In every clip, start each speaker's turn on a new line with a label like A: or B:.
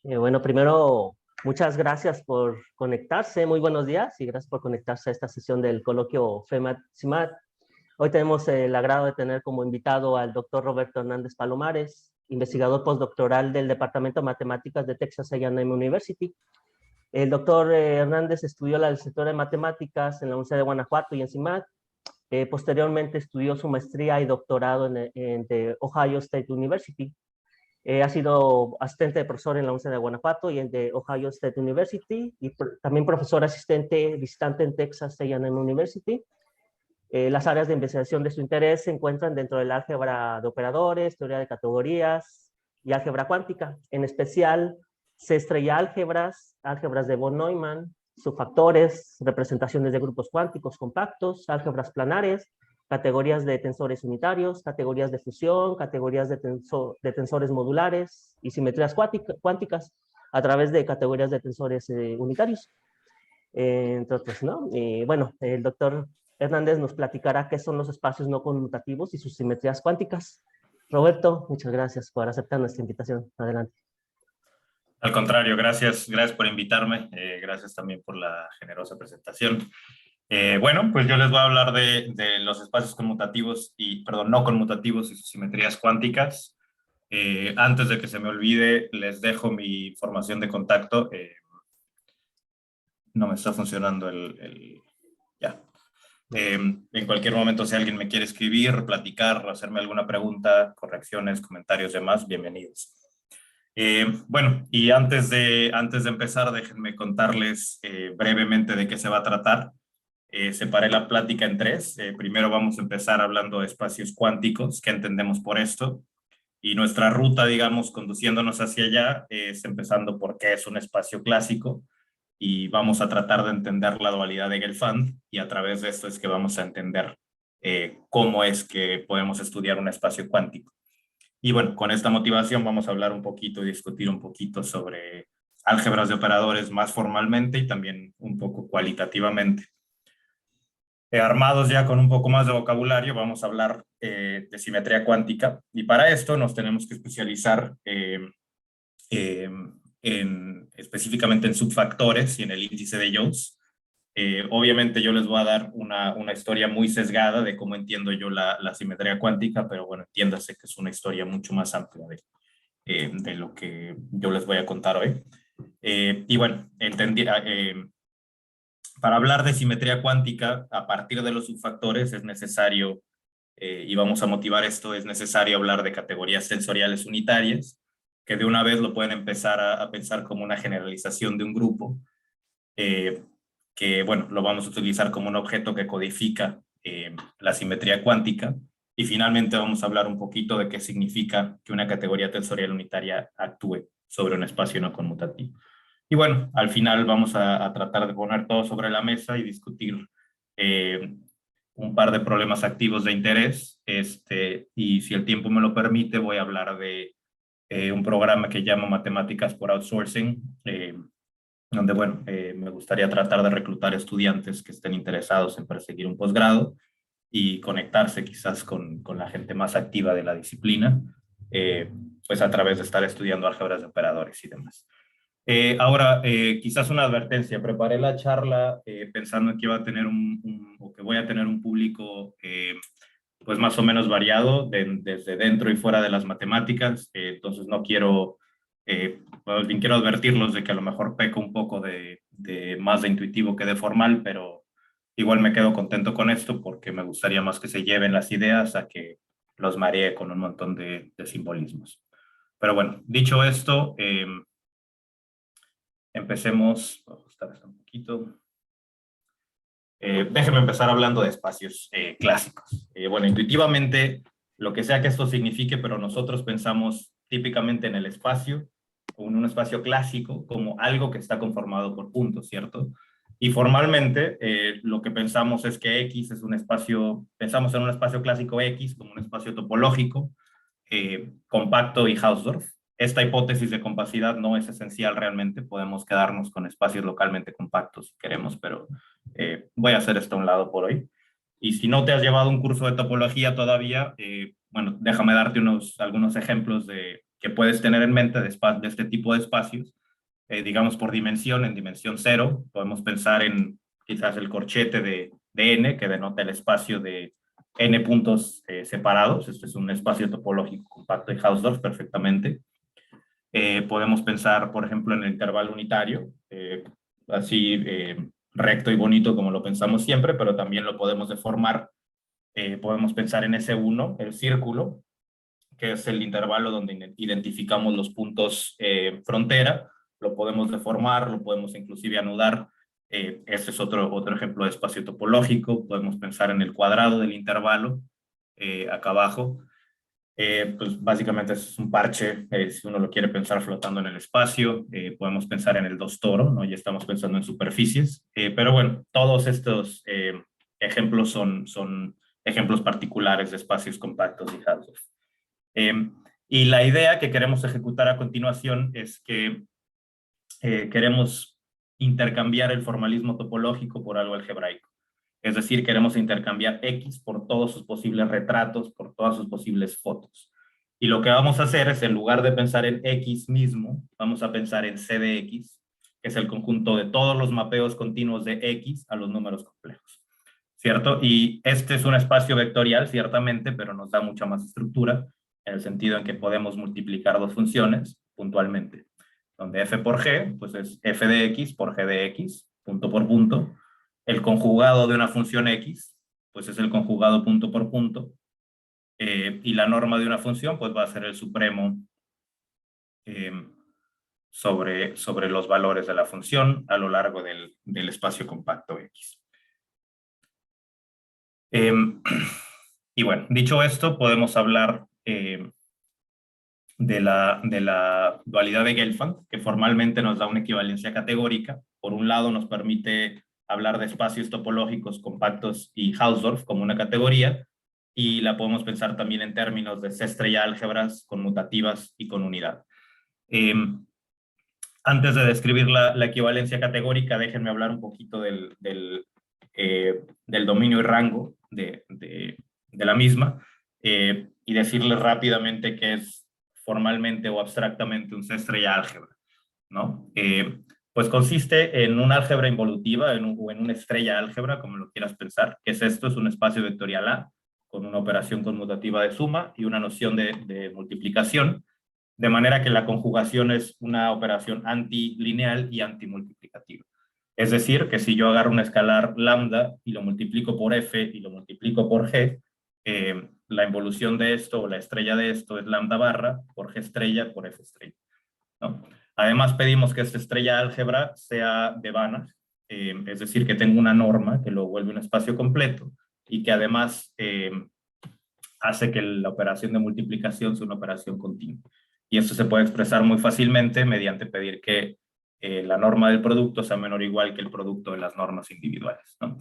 A: Bueno, primero, muchas gracias por conectarse. Muy buenos días y gracias por conectarse a esta sesión del coloquio FEMAT-CIMAT. Hoy tenemos el agrado de tener como invitado al doctor Roberto Hernández Palomares, investigador postdoctoral del Departamento de Matemáticas de Texas A&M University. El doctor Hernández estudió la licenciatura en Matemáticas en la Universidad de Guanajuato y en CIMAT. Posteriormente estudió su maestría y doctorado en The Ohio State University. Ha sido asistente de profesor en la Universidad de Guanajuato y en The Ohio State University, y también profesor asistente visitante en Texas A&M University. Las áreas de investigación de su interés se encuentran dentro del álgebra de operadores, teoría de categorías y álgebra cuántica. En especial, cestre y álgebras, álgebras de von Neumann, subfactores, representaciones de grupos cuánticos compactos, álgebras planares, categorías de tensores unitarios, categorías de fusión, categorías de tensores modulares y simetrías cuánticas a través de categorías de tensores unitarios. Entre otros, ¿no? Y bueno, el doctor Hernández nos platicará qué son los espacios no conmutativos y sus simetrías cuánticas. Roberto, muchas gracias por aceptar nuestra invitación. Adelante.
B: Al contrario, gracias por invitarme. Gracias también por la generosa presentación. Bueno, pues yo les voy a hablar de los espacios conmutativos no conmutativos y sus simetrías cuánticas. Antes de que se me olvide, les dejo mi información de contacto. No me está funcionando ya. En cualquier momento, si alguien me quiere escribir, platicar, hacerme alguna pregunta, correcciones, comentarios, demás, bienvenidos. Bueno, y antes de empezar, déjenme contarles brevemente de qué se va a tratar. Separé la plática en tres. Primero vamos a empezar hablando de espacios cuánticos, qué entendemos por esto, y nuestra ruta, digamos, conduciéndonos hacia allá, es empezando por qué es un espacio clásico, y vamos a tratar de entender la dualidad de Gelfand, y a través de esto es que vamos a entender cómo es que podemos estudiar un espacio cuántico. Y bueno, con esta motivación vamos a hablar un poquito y discutir un poquito sobre álgebras de operadores más formalmente y también un poco cualitativamente. Armados ya con un poco más de vocabulario, vamos a hablar de simetría cuántica, y para esto nos tenemos que especializar específicamente en subfactores y en el índice de Jones. Obviamente yo les voy a dar una historia muy sesgada de cómo entiendo yo la simetría cuántica, pero bueno, entiéndase que es una historia mucho más amplia de lo que yo les voy a contar hoy. Y bueno, para hablar de simetría cuántica, a partir de los subfactores es necesario, y vamos a motivar esto, es necesario hablar de categorías tensoriales unitarias, que de una vez lo pueden empezar a pensar como una generalización de un grupo, que bueno, lo vamos a utilizar como un objeto que codifica la simetría cuántica, y finalmente vamos a hablar un poquito de qué significa que una categoría tensorial unitaria actúe sobre un espacio no conmutativo. Y bueno, al final vamos a tratar de poner todo sobre la mesa y discutir un par de problemas activos de interés, y si el tiempo me lo permite, voy a hablar de un programa que llamo Matemáticas por Outsourcing, donde, bueno, me gustaría tratar de reclutar estudiantes que estén interesados en perseguir un posgrado y conectarse quizás con la gente más activa de la disciplina, pues a través de estar estudiando álgebras de operadores y demás. Ahora, quizás una advertencia. Preparé la charla pensando que iba a tener o que voy a tener un público pues más o menos variado desde dentro y fuera de las matemáticas. Entonces no quiero, bueno, bien quiero advertirlos de que a lo mejor peco un poco de más de intuitivo que de formal, pero igual me quedo contento con esto porque me gustaría más que se lleven las ideas a que los maree con un montón de simbolismos. Pero bueno, dicho esto, empecemos, voy a ajustar esto un poquito. Déjenme empezar hablando de espacios clásicos. Bueno, intuitivamente, lo que sea que esto signifique, pero nosotros pensamos típicamente en el espacio, o en un espacio clásico, como algo que está conformado por puntos, ¿cierto? Y formalmente, lo que pensamos es que X es un espacio, pensamos en un espacio clásico X como un espacio topológico, compacto y Hausdorff. Esta hipótesis de compacidad no es esencial realmente, podemos quedarnos con espacios localmente compactos si queremos, pero voy a hacer esto a un lado por hoy. Y si no te has llevado un curso de topología todavía, bueno, déjame darte algunos ejemplos de que puedes tener en mente de este tipo de espacios, digamos por dimensión, en dimensión 0, podemos pensar en quizás el corchete de n, que denota el espacio de n puntos separados. Este es un espacio topológico compacto de Hausdorff perfectamente. Podemos pensar, por ejemplo, en el intervalo unitario, así recto y bonito como lo pensamos siempre, pero también lo podemos deformar. Podemos pensar en S1, el círculo, que es el intervalo donde identificamos los puntos frontera. Lo podemos deformar, lo podemos inclusive anudar. Este es otro ejemplo de espacio topológico. Podemos pensar en el cuadrado del intervalo, acá abajo. Pues básicamente es un parche, si uno lo quiere pensar flotando en el espacio. Podemos pensar en el 2 toro, ¿no? Ya estamos pensando en superficies. Pero bueno, todos estos ejemplos son ejemplos particulares de espacios compactos y Hausdorff. Y la idea que queremos ejecutar a continuación es que queremos intercambiar el formalismo topológico por algo algebraico. Es decir, queremos intercambiar X por todos sus posibles retratos, por todas sus posibles fotos. Y lo que vamos a hacer es, en lugar de pensar en X mismo, vamos a pensar en C de X, que es el conjunto de todos los mapeos continuos de X a los números complejos, ¿cierto? Y este es un espacio vectorial, ciertamente, pero nos da mucha más estructura, en el sentido en que podemos multiplicar dos funciones puntualmente, donde f por g, pues es f de x por g de x, punto por punto. El conjugado de una función x, pues es el conjugado punto por punto, y la norma de una función, pues va a ser el supremo sobre los valores de la función a lo largo del espacio compacto x. Y bueno, dicho esto, podemos hablar de la dualidad de Gelfand, que formalmente nos da una equivalencia categórica. Por un lado, nos permite hablar de espacios topológicos compactos y Hausdorff como una categoría, y la podemos pensar también en términos de C-estrella álgebras conmutativas y con unidad. Antes de describir la equivalencia categórica, déjenme hablar un poquito del dominio y rango de la misma, y decirles rápidamente qué es formalmente o abstractamente un C-estrella álgebra, ¿no? Pues consiste en una álgebra involutiva o en una estrella álgebra, como lo quieras pensar. ¿Qué es esto? Es un espacio vectorial A con una operación conmutativa de suma y una noción de multiplicación, de manera que la conjugación es una operación antilineal y antimultiplicativa. Es decir, que si yo agarro un escalar lambda y lo multiplico por f y lo multiplico por g, la involución de esto o la estrella de esto es lambda barra por g estrella por f estrella, ¿no? Además pedimos que esta estrella álgebra sea de Banach, es decir, que tenga una norma que lo vuelve un espacio completo y que además hace que la operación de multiplicación sea una operación continua. Y esto se puede expresar muy fácilmente mediante pedir que la norma del producto sea menor o igual que el producto de las normas individuales, ¿no?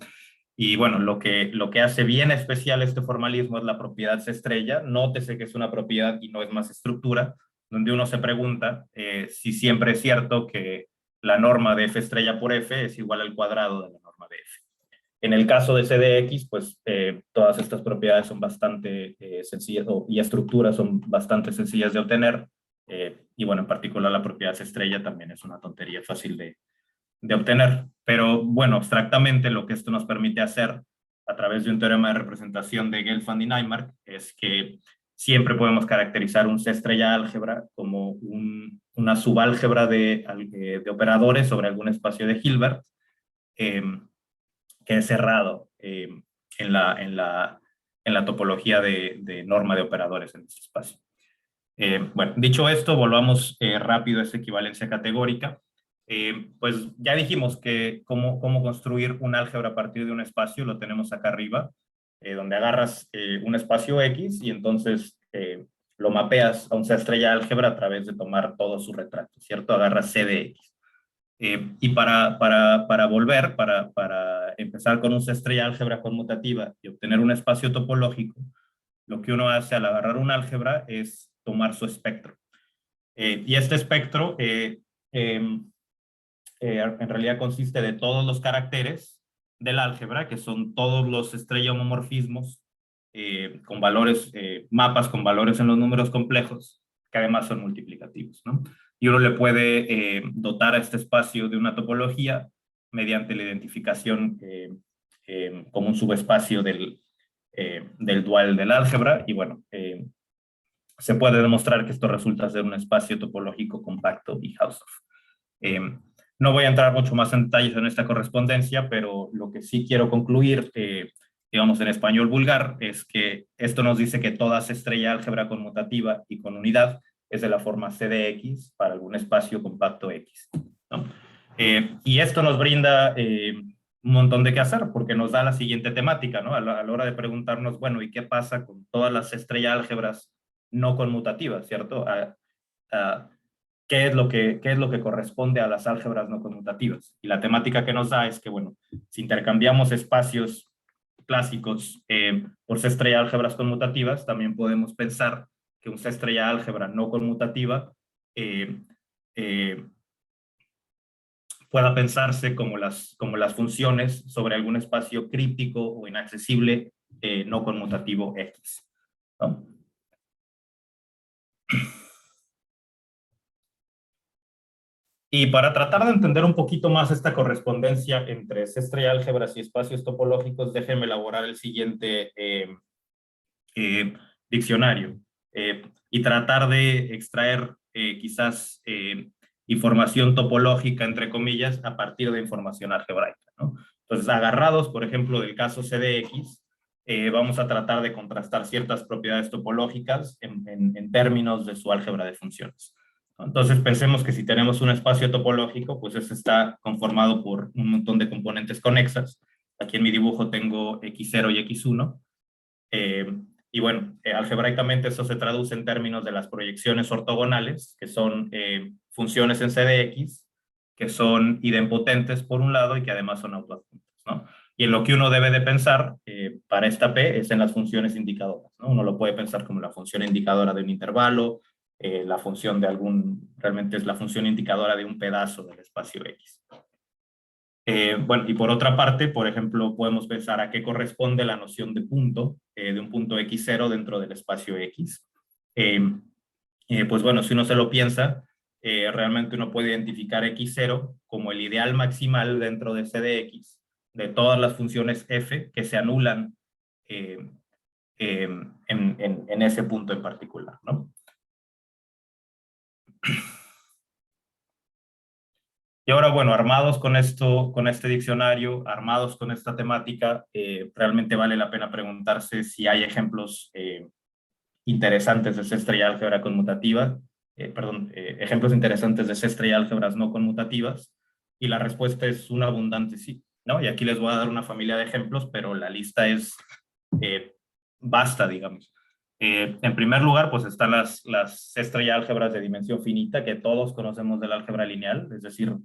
B: Y bueno, lo que hace bien especial este formalismo es la propiedad C-estrella. Nótese que es una propiedad y no es más estructura, donde uno se pregunta si siempre es cierto que la norma de f estrella por f es igual al cuadrado de la norma de f. En el caso de C de X, pues todas estas propiedades son bastante sencillas, y estructuras son bastante sencillas de obtener. Y bueno, en particular la propiedad C-estrella también es una tontería fácil de obtener. Pero bueno, abstractamente lo que esto nos permite hacer a través de un teorema de representación de Gelfand y Naimark es que siempre podemos caracterizar un C-estrella álgebra como una subálgebra de operadores sobre algún espacio de Hilbert que es cerrado en la topología de norma de operadores en este espacio. Bueno, dicho esto, volvamos rápido a esa equivalencia categórica. Pues ya dijimos que cómo construir un álgebra a partir de un espacio, lo tenemos acá arriba, donde agarras un espacio X y entonces lo mapeas a un C-estrella álgebra a través de tomar todos sus retratos, ¿cierto? Agarras C de X. Y para volver, para empezar con un C-estrella álgebra conmutativa y obtener un espacio topológico, lo que uno hace al agarrar un álgebra es tomar su espectro. Y este espectro en realidad consiste de todos los caracteres del álgebra, que son todos los estrella homomorfismos con valores, mapas con valores en los números complejos, que además son multiplicativos, ¿no? Y uno le puede dotar a este espacio de una topología mediante la identificación como un subespacio del dual del álgebra, y bueno, se puede demostrar que esto resulta ser un espacio topológico compacto y Hausdorff. No voy a entrar mucho más en detalles en esta correspondencia, pero lo que sí quiero concluir, digamos en español vulgar, es que esto nos dice que toda estrella álgebra conmutativa y con unidad es de la forma C de X para algún espacio compacto X, ¿no? Y esto nos brinda un montón de qué hacer, porque nos da la siguiente temática, ¿no? A la hora de preguntarnos, bueno, ¿y qué pasa con todas las estrellas álgebras no conmutativas, ¿cierto? ¿Qué es lo que corresponde a las álgebras no conmutativas? Y la temática que nos da es que, bueno, si intercambiamos espacios clásicos por C-estrella álgebras conmutativas, también podemos pensar que un C-estrella álgebra no conmutativa pueda pensarse como las funciones sobre algún espacio críptico o inaccesible no conmutativo X, ¿no? Y para tratar de entender un poquito más esta correspondencia entre C-estrella álgebras y espacios topológicos, déjenme elaborar el siguiente diccionario y tratar de extraer quizás información topológica, entre comillas, a partir de información algebraica, ¿no? Entonces, agarrados, por ejemplo, del caso CDX, vamos a tratar de contrastar ciertas propiedades topológicas en términos de su álgebra de funciones. Entonces, pensemos que si tenemos un espacio topológico, pues ese está conformado por un montón de componentes conexas. Aquí en mi dibujo tengo X0 y X1. Y bueno, algebraicamente eso se traduce en términos de las proyecciones ortogonales, que son funciones en CDX, que son idempotentes por un lado y que además son autoadjuntas, ¿no? Y en lo que uno debe de pensar para esta P es en las funciones indicadoras, ¿no? Uno lo puede pensar como la función indicadora de un intervalo, la función de realmente es la función indicadora de un pedazo del espacio X. Bueno, y por otra parte, por ejemplo, podemos pensar a qué corresponde la noción de punto, de un punto X0 dentro del espacio X. Pues bueno, si uno se lo piensa, realmente uno puede identificar X0 como el ideal maximal dentro de CDX de todas las funciones f que se anulan en ese punto en particular, ¿no? Y ahora, bueno, armados con esto, con este diccionario, armados con esta temática, realmente vale la pena preguntarse si hay ejemplos interesantes de C-estrella álgebra conmutativa, ejemplos interesantes de C-estrella álgebras no conmutativas, y la respuesta es un abundante sí, ¿no? Y aquí les voy a dar una familia de ejemplos, pero la lista es vasta, digamos. En primer lugar, pues están las C-estrella álgebras de dimensión finita, que todos conocemos del álgebra lineal, es decir,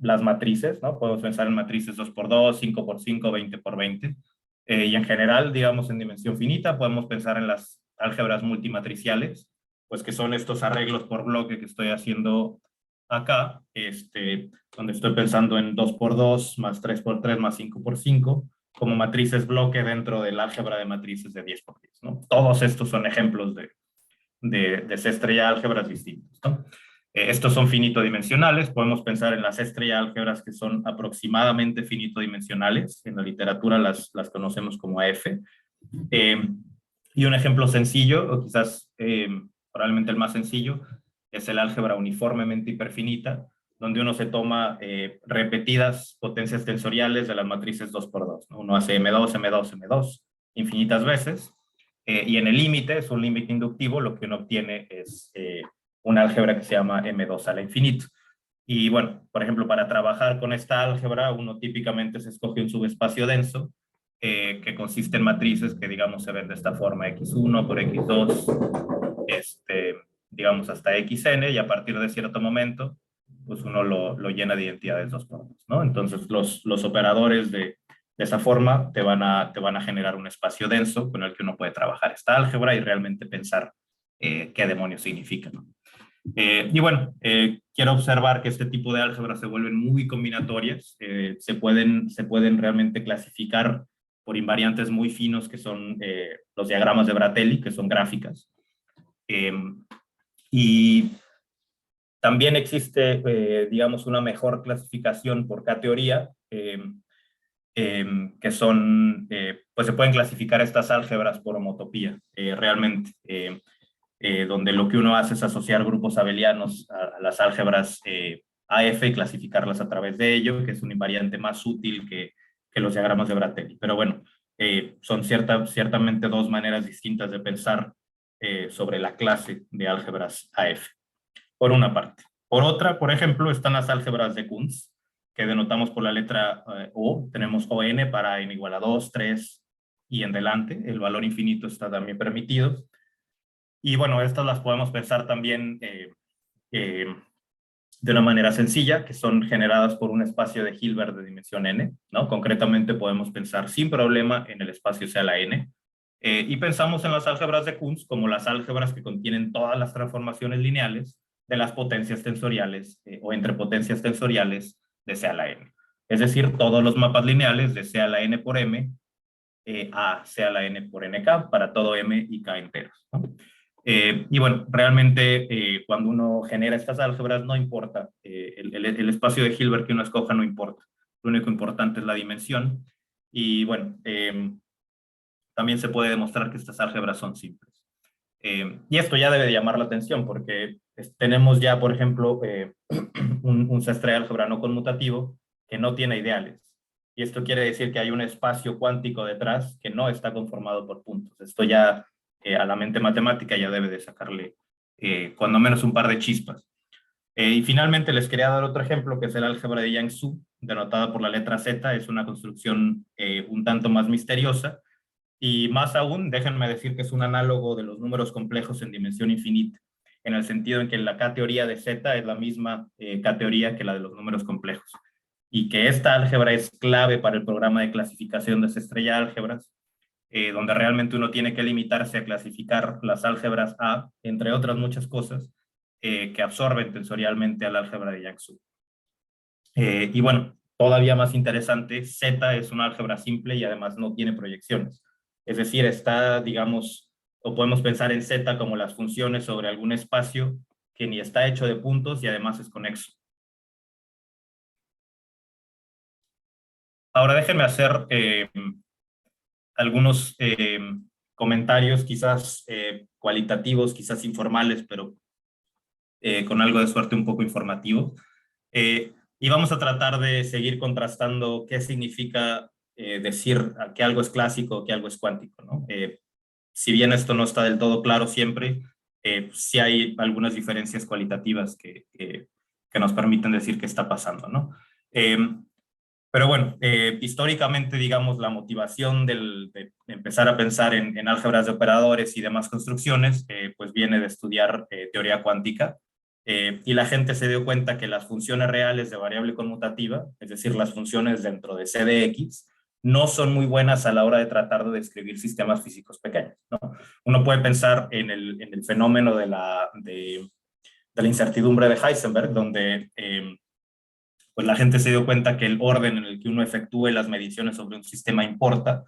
B: las matrices, ¿no? Podemos pensar en matrices 2x2, 5x5, 20x20, y en general, digamos, en dimensión finita, podemos pensar en las álgebras multimatriciales, pues que son estos arreglos por bloque que estoy haciendo acá, donde estoy pensando en 2x2, más 3x3, más 5x5, como matrices bloque dentro del álgebra de matrices de 10x10, ¿no? Todos estos son ejemplos de C-estrella álgebras distintos, ¿no? Estos son finitodimensionales, podemos pensar en las C-estrella álgebras que son aproximadamente finitodimensionales, en la literatura las conocemos como F. Y un ejemplo sencillo, o quizás probablemente el más sencillo, es el álgebra uniformemente hiperfinita, donde uno se toma repetidas potencias tensoriales de las matrices 2x2, ¿no? Uno hace M2, M2, M2 infinitas veces, y en el límite, es un límite inductivo, lo que uno obtiene es una álgebra que se llama M2 a la infinito. Y bueno, por ejemplo, para trabajar con esta álgebra, uno típicamente se escoge un subespacio denso, que consiste en matrices que, digamos, se ven de esta forma, X1 por X2, digamos, hasta Xn, y a partir de cierto momento, pues uno lo llena de identidades 2x2, ¿no? Entonces, los operadores de esa forma te van a generar un espacio denso con el que uno puede trabajar esta álgebra y realmente pensar qué demonios significa, ¿no? Y bueno, quiero observar que este tipo de álgebras se vuelven muy combinatorias, se pueden realmente clasificar por invariantes muy finos que son los diagramas de Bratelli, que son gráficas. Y también existe, digamos, una mejor clasificación por categoría, que son, pues se pueden clasificar estas álgebras por homotopía, realmente, donde lo que uno hace es asociar grupos abelianos a las álgebras AF y clasificarlas a través de ello, que es un invariante más útil que los diagramas de Bratelli. Pero bueno, son ciertamente dos maneras distintas de pensar sobre la clase de álgebras AF, por una parte. Por otra, por ejemplo, están las álgebras de Kunz, que denotamos por la letra O. Tenemos ON para n igual a 2, 3 y en delante. El valor infinito está también permitido. Y bueno, estas las podemos pensar también de una manera sencilla, que son generadas por un espacio de Hilbert de dimensión n, ¿no? Concretamente podemos pensar sin problema en el espacio C a la n, y pensamos en las álgebras de Kunz como las álgebras que contienen todas las transformaciones lineales de las potencias tensoriales o entre potencias tensoriales de C a la n. Es decir, todos los mapas lineales de C a la n por m a C a la n por nk para todo m y k enteros, ¿no? Y bueno, realmente cuando uno genera estas álgebras no importa, el espacio de Hilbert que uno escoja no importa, lo único importante es la dimensión. Y bueno, también se puede demostrar que estas álgebras son simples. Y esto ya debe de llamar la atención porque tenemos ya, por ejemplo, un sastre de álgebra no conmutativo que no tiene ideales. Y esto quiere decir que hay un espacio cuántico detrás que no está conformado por puntos. Esto ya a la mente matemática ya debe de sacarle cuando menos un par de chispas. Y finalmente les quería dar otro ejemplo que es el álgebra de Yang-Xu, denotada por la letra Z. Es una construcción un tanto más misteriosa. Y más aún, déjenme decir que es un análogo de los números complejos en dimensión infinita, en el sentido en que la K-teoría de Z es la misma K-teoría que la de los números complejos. Y que esta álgebra es clave para el programa de clasificación de esa estrella de álgebras, donde realmente uno tiene que limitarse a clasificar las álgebras A, entre otras muchas cosas, que absorben tensorialmente al álgebra de Yang-Xu. Y bueno, todavía más interesante, Z es una álgebra simple y además no tiene proyecciones. Es decir, está, digamos, o podemos pensar en Z como las funciones sobre algún espacio que ni está hecho de puntos y además es conexo. Ahora déjenme hacer algunos comentarios, quizás cualitativos, quizás informales, pero con algo de suerte un poco informativo. Y vamos a tratar de seguir contrastando qué significa decir que algo es clásico, que algo es cuántico, ¿no? Si bien esto no está del todo claro siempre, sí hay algunas diferencias cualitativas que nos permiten decir qué está pasando, ¿no? Pero bueno, históricamente, digamos, la motivación de empezar a pensar en álgebras de operadores y demás construcciones, pues viene de estudiar teoría cuántica. Y la gente se dio cuenta que las funciones reales de variable conmutativa, es decir, las funciones dentro de C de X, no son muy buenas a la hora de tratar de describir sistemas físicos pequeños, ¿no? Uno puede pensar en el fenómeno de la incertidumbre de Heisenberg, donde pues la gente se dio cuenta que el orden en el que uno efectúe las mediciones sobre un sistema importa,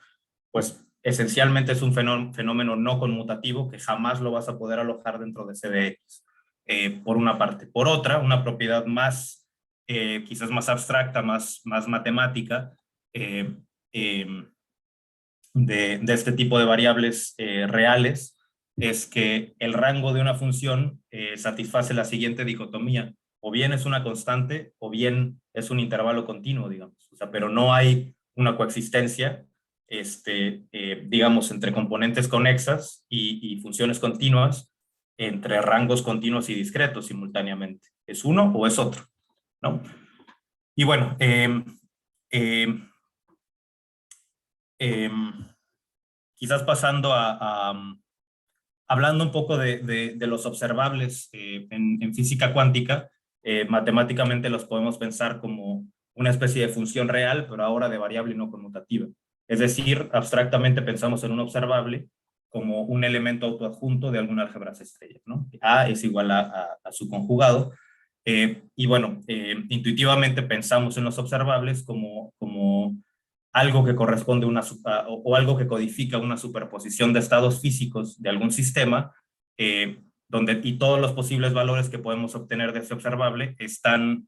B: pues esencialmente es un fenómeno no conmutativo que jamás lo vas a poder alojar dentro de CDX, por una parte. Por otra, una propiedad más, quizás más abstracta, más matemática, de este tipo de variables reales, es que el rango de una función satisface la siguiente dicotomía: o bien es una constante o bien es un intervalo continuo, digamos. O sea, pero no hay una coexistencia, digamos, entre componentes conexas y funciones continuas, entre rangos continuos y discretos simultáneamente. Es uno o es otro, ¿no? Y bueno, quizás pasando hablando un poco de los observables en física cuántica, matemáticamente los podemos pensar como una especie de función real, pero ahora de variable no conmutativa. Es decir, abstractamente pensamos en un observable como un elemento autoadjunto de alguna álgebra estrella, ¿no? A es igual a su conjugado. Y bueno, intuitivamente pensamos en los observables como algo que corresponde o algo que codifica una superposición de estados físicos de algún sistema, y todos los posibles valores que podemos obtener de ese observable están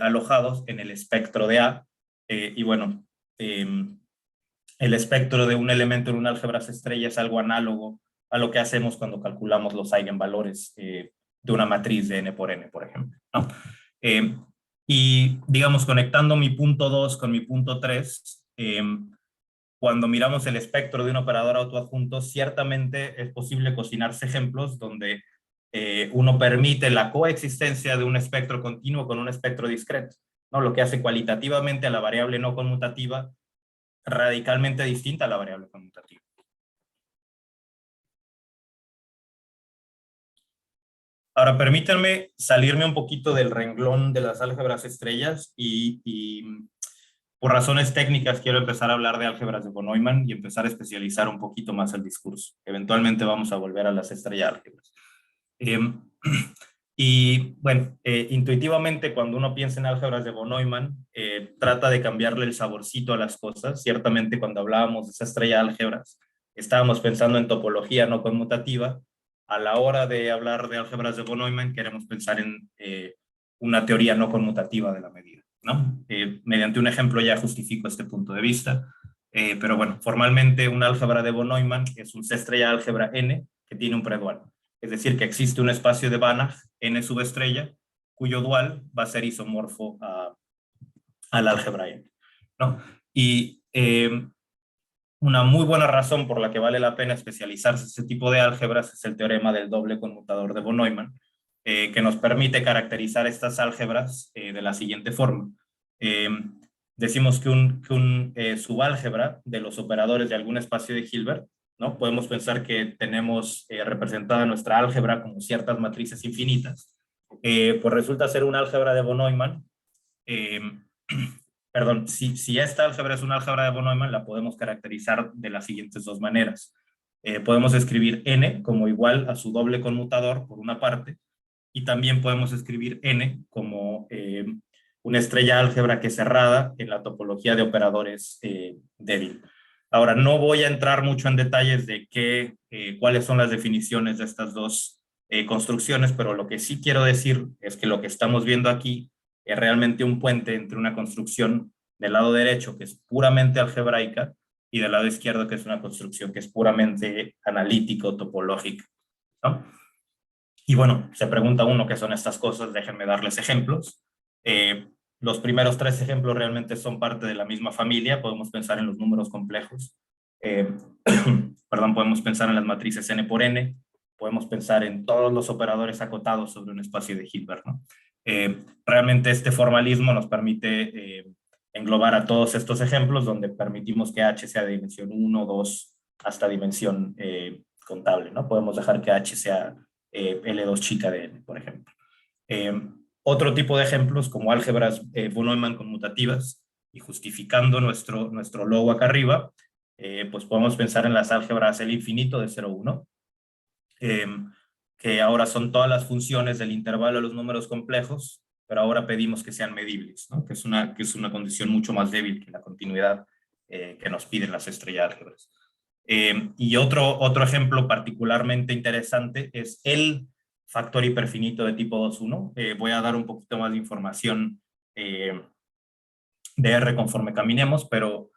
B: alojados en el espectro de A. Y bueno, el espectro de un elemento en una álgebra estrella es algo análogo a lo que hacemos cuando calculamos los eigenvalores de una matriz de n por n, por ejemplo, ¿no? Y digamos, conectando mi punto 2 con mi punto 3, cuando miramos el espectro de un operador autoadjunto, ciertamente es posible cocinarse ejemplos donde uno permite la coexistencia de un espectro continuo con un espectro discreto, ¿no? Lo que hace cualitativamente a la variable no conmutativa radicalmente distinta a la variable conmutativa. Ahora, permítanme salirme un poquito del renglón de las álgebras estrellas y por razones técnicas quiero empezar a hablar de álgebras de von Neumann y empezar a especializar un poquito más el discurso. Eventualmente vamos a volver a las estrellas álgebras. Y bueno, intuitivamente cuando uno piensa en álgebras de von Neumann, trata de cambiarle el saborcito a las cosas. Ciertamente cuando hablábamos de esa estrella álgebras, estábamos pensando en topología no conmutativa. A la hora de hablar de álgebras de von Neumann, queremos pensar en una teoría no conmutativa de la medida, ¿no? Mediante un ejemplo ya justifico este punto de vista, pero bueno, formalmente un álgebra de von Neumann es un C estrella álgebra n que tiene un predual. Es decir, que existe un espacio de Banach, n subestrella, cuyo dual va a ser isomorfo al álgebra n, ¿no? Y una muy buena razón por la que vale la pena especializarse en este tipo de álgebras es el teorema del doble conmutador de von Neumann, que nos permite caracterizar estas álgebras de la siguiente forma. Decimos que un subálgebra de los operadores de algún espacio de Hilbert, ¿no? Podemos pensar que tenemos representada nuestra álgebra como ciertas matrices infinitas. Pues resulta ser un álgebra de von Neumann. Perdón, si esta álgebra es una álgebra de von Neumann, la podemos caracterizar de las siguientes dos maneras. Podemos escribir n como igual a su doble conmutador por una parte, y también podemos escribir n como una estrella álgebra que es cerrada en la topología de operadores débil. Ahora, no voy a entrar mucho en detalles de cuáles son las definiciones de estas dos construcciones, pero lo que sí quiero decir es que lo que estamos viendo aquí es realmente un puente entre una construcción del lado derecho, que es puramente algebraica, y del lado izquierdo, que es una construcción que es puramente analítico, topológica, ¿no? Y bueno, se pregunta uno qué son estas cosas, déjenme darles ejemplos. Los primeros tres ejemplos realmente son parte de la misma familia. Podemos pensar en los números complejos. Perdón, podemos pensar en las matrices n por n. Podemos pensar en todos los operadores acotados sobre un espacio de Hilbert, ¿no? Realmente este formalismo nos permite englobar a todos estos ejemplos donde permitimos que H sea de dimensión 1, 2, hasta dimensión contable, ¿no? Podemos dejar que H sea L2 chica de n, por ejemplo. Otro tipo de ejemplos, como álgebras von Neumann conmutativas, y justificando nuestro logo acá arriba, pues podemos pensar en las álgebras L infinito de 0, 1, que ahora son todas las funciones del intervalo de los números complejos, pero ahora pedimos que sean medibles, ¿no? que es una condición mucho más débil que la continuidad que nos piden las estrellas álgebras. Y otro ejemplo particularmente interesante es el factor hiperfinito de tipo 2,1. Voy a dar un poquito más de información de R conforme caminemos, pero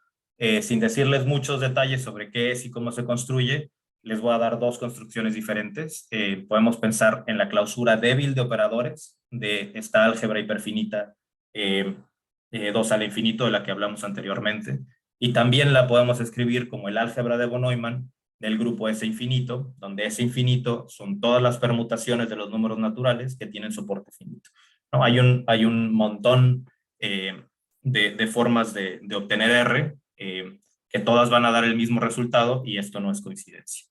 B: sin decirles muchos detalles sobre qué es y cómo se construye, les voy a dar dos construcciones diferentes. Podemos pensar en la clausura débil de operadores de esta álgebra hiperfinita 2 al infinito de la que hablamos anteriormente, y también la podemos escribir como el álgebra de von Neumann del grupo S infinito, donde S infinito son todas las permutaciones de los números naturales que tienen soporte finito, ¿no? Hay un montón de formas de obtener R, que todas van a dar el mismo resultado, y esto no es coincidencia.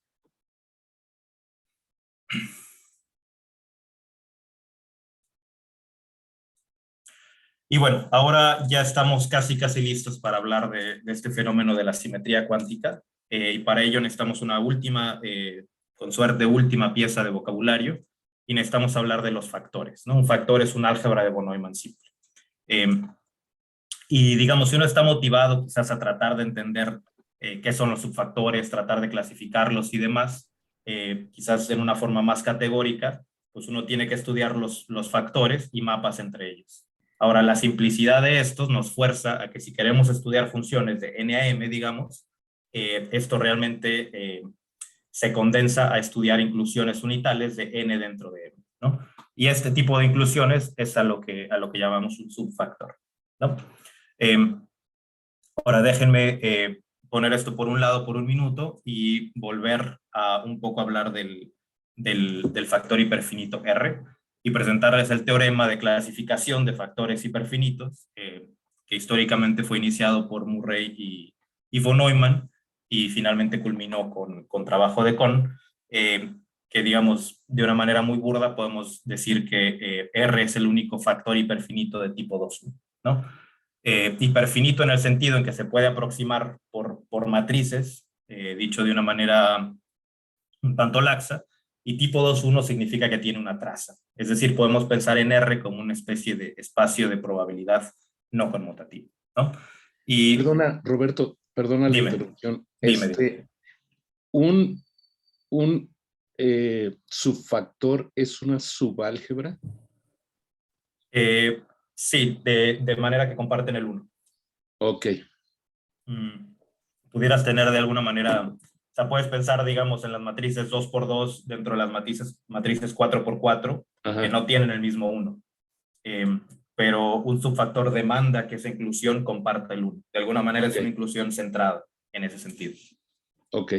B: Y bueno, ahora ya estamos casi listos para hablar de este fenómeno de la simetría cuántica, y para ello necesitamos una última, con suerte, última pieza de vocabulario, y necesitamos hablar de los factores, ¿no? Un factor es un álgebra de von Neumann simple. Y digamos, si uno está motivado quizás a tratar de entender qué son los subfactores, tratar de clasificarlos y demás, quizás en una forma más categórica, pues uno tiene que estudiar los factores y mapas entre ellos. Ahora, la simplicidad de estos nos fuerza a que si queremos estudiar funciones de n a m, digamos, esto realmente se condensa a estudiar inclusiones unitales de n dentro de m, ¿no? Y este tipo de inclusiones es a lo que llamamos un subfactor, ¿no? Ahora déjenme poner esto por un lado por un minuto y volver a un poco hablar del factor hiperfinito R y presentarles el teorema de clasificación de factores hiperfinitos que históricamente fue iniciado por Murray y von Neumann y finalmente culminó con trabajo de Kohn, que digamos de una manera muy burda podemos decir que R es el único factor hiperfinito de tipo 2, ¿no? Hiperfinito en el sentido en que se puede aproximar por matrices, dicho de una manera un tanto laxa, y tipo 2.1 significa que tiene una traza. Es decir, podemos pensar en R como una especie de espacio de probabilidad no conmutativo, ¿no? Y,
C: perdona, Roberto, perdona la interrupción.
B: Dime.
C: Un subfactor es una subálgebra.
B: Sí, de manera que comparten el 1.
C: Ok.
B: Pudieras tener de alguna manera, o sea, puedes pensar, digamos, en las matrices 2x2 dentro de las matrices 4x4, que no tienen el mismo 1. Pero un subfactor demanda que esa inclusión comparta el 1. De alguna manera es una inclusión centrada en ese sentido.
C: Ok.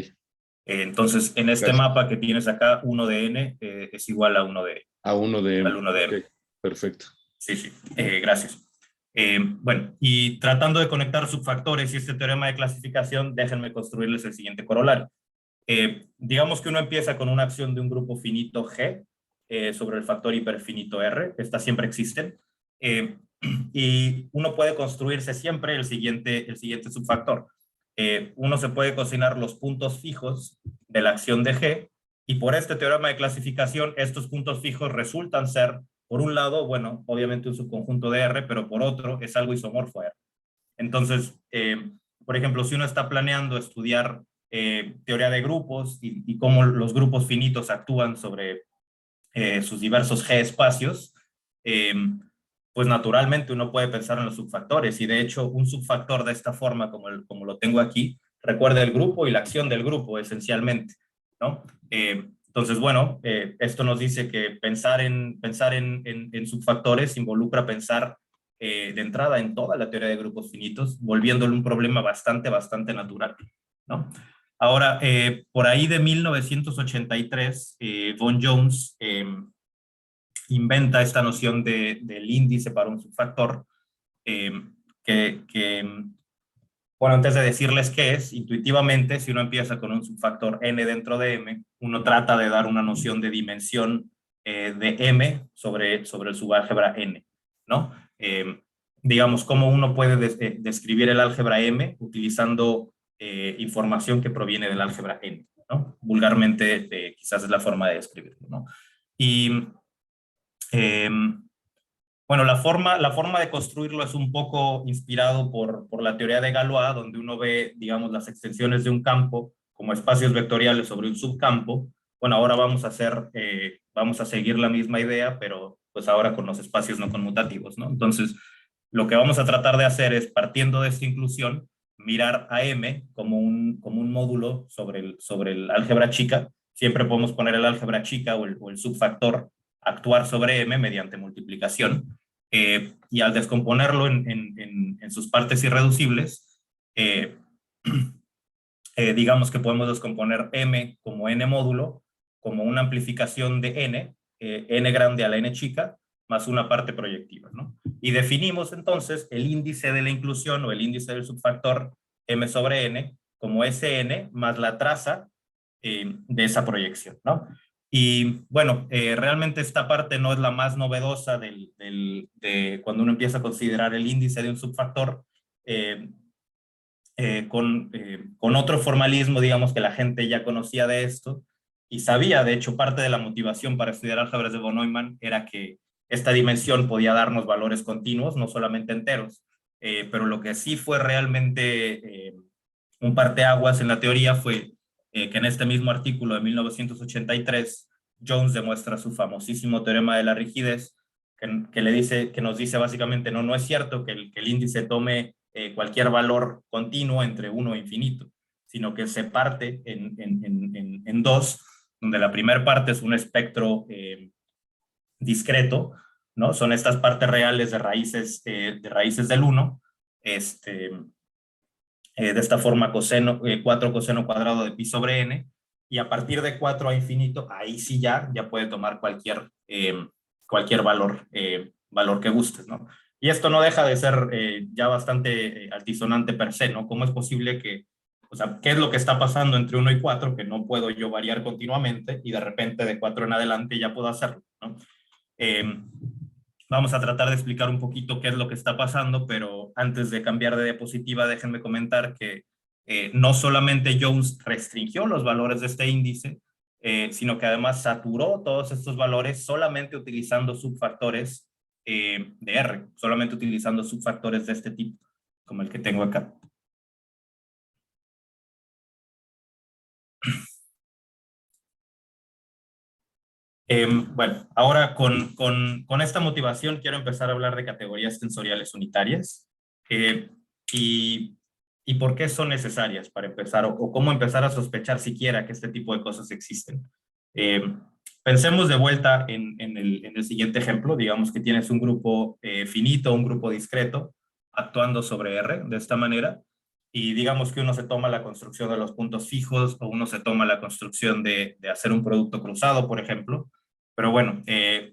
B: Entonces, en este mapa que tienes acá, 1 de n es igual a 1 de m.
C: A 1 de m.
B: Al 1 de m.
C: Okay. Perfecto.
B: Sí. Gracias. Bueno, y tratando de conectar subfactores y este teorema de clasificación, déjenme construirles el siguiente corolario. Digamos que uno empieza con una acción de un grupo finito G sobre el factor hiperfinito R. Estas siempre existen. Y uno puede construirse siempre el siguiente subfactor. Uno se puede cocinar los puntos fijos de la acción de G y por este teorema de clasificación estos puntos fijos resultan ser, por un lado, bueno, obviamente un subconjunto de R, pero por otro es algo isomorfo a R. Entonces, por ejemplo, si uno está planeando estudiar teoría de grupos y cómo los grupos finitos actúan sobre sus diversos G espacios, pues naturalmente uno puede pensar en los subfactores y de hecho un subfactor de esta forma como lo tengo aquí recuerda el grupo y la acción del grupo esencialmente, ¿no? Entonces, bueno, esto nos dice que pensar en subfactores involucra pensar de entrada en toda la teoría de grupos finitos, volviéndole un problema bastante natural, ¿no? Ahora, por ahí de 1983, Von Jones inventa esta noción del índice para un subfactor, bueno, antes de decirles qué es, intuitivamente, si uno empieza con un subfactor n dentro de m, uno trata de dar una noción de dimensión de m sobre el subálgebra n, ¿no? Digamos, cómo uno puede describir el álgebra m utilizando información que proviene del álgebra n, ¿no? Vulgarmente, quizás es la forma de describirlo, ¿no? Y bueno, la forma de construirlo es un poco inspirado por la teoría de Galois, donde uno ve, digamos, las extensiones de un campo como espacios vectoriales sobre un subcampo. Bueno, ahora vamos a seguir la misma idea, pero pues ahora con los espacios no conmutativos, ¿no? Entonces, lo que vamos a tratar de hacer es, partiendo de esta inclusión, mirar a M como un módulo sobre el álgebra chica. Siempre podemos poner el álgebra chica o el subfactor actuar sobre M mediante multiplicación, y al descomponerlo en sus partes irreducibles, digamos que podemos descomponer M como n módulo, como una amplificación de n grande a la n chica, más una parte proyectiva, ¿no? Y definimos entonces el índice de la inclusión o el índice del subfactor M sobre n como Sn más la traza de esa proyección, ¿no? Y bueno, realmente esta parte no es la más novedosa de cuando uno empieza a considerar el índice de un subfactor, con otro formalismo, digamos, que la gente ya conocía de esto y sabía. De hecho, parte de la motivación para estudiar álgebras de von Neumann era que esta dimensión podía darnos valores continuos, no solamente enteros, pero lo que sí fue realmente un parteaguas en la teoría fue que en este mismo artículo de 1983, Jones demuestra su famosísimo teorema de la rigidez, que nos dice básicamente, no es cierto que el índice tome cualquier valor continuo entre 1 e infinito, sino que se parte en dos, donde la primera parte es un espectro discreto, ¿no? Son estas partes reales de raíces del 1, de esta forma 4 coseno cuadrado de pi sobre n, y a partir de 4 a infinito, ahí sí ya puede tomar cualquier valor que gustes, ¿no? Y esto no deja de ser ya bastante altisonante per se, ¿no? ¿Cómo es posible que, o sea, qué es lo que está pasando entre 1 y 4, que no puedo yo variar continuamente, y de repente de 4 en adelante ya puedo hacerlo, ¿no? Vamos a tratar de explicar un poquito qué es lo que está pasando, pero antes de cambiar de diapositiva, déjenme comentar que no solamente Jones restringió los valores de este índice, sino que además saturó todos estos valores solamente utilizando subfactores de R, solamente utilizando subfactores de este tipo, como el que tengo acá. Bueno, ahora con esta motivación quiero empezar a hablar de categorías tensoriales unitarias y por qué son necesarias para empezar o cómo empezar a sospechar siquiera que este tipo de cosas existen. Pensemos de vuelta en el siguiente ejemplo. Digamos que tienes un grupo finito, un grupo discreto, actuando sobre R de esta manera, y digamos que uno se toma la construcción de los puntos fijos o uno se toma la construcción de hacer un producto cruzado, por ejemplo. Pero bueno,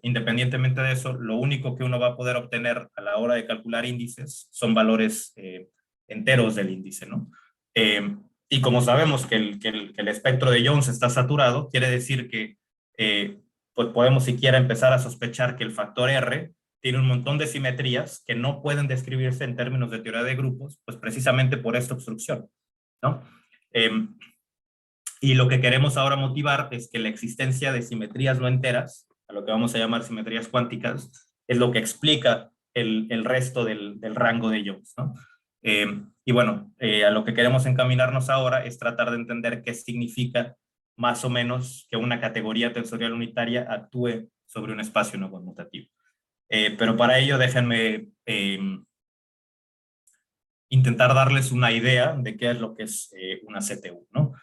B: independientemente de eso, lo único que uno va a poder obtener a la hora de calcular índices son valores enteros del índice, ¿no? Y como sabemos que el espectro de Jones está saturado, quiere decir que pues podemos siquiera empezar a sospechar que el factor R tiene un montón de simetrías que no pueden describirse en términos de teoría de grupos, pues precisamente por esta obstrucción, ¿no? Y lo que queremos ahora motivar es que la existencia de simetrías no enteras, a lo que vamos a llamar simetrías cuánticas, es lo que explica el resto del rango de Jones, ¿no? Y bueno, a lo que queremos encaminarnos ahora es tratar de entender qué significa más o menos que una categoría tensorial unitaria actúe sobre un espacio no conmutativo. Pero para ello déjenme intentar darles una idea de qué es lo que es una CTU, ¿no?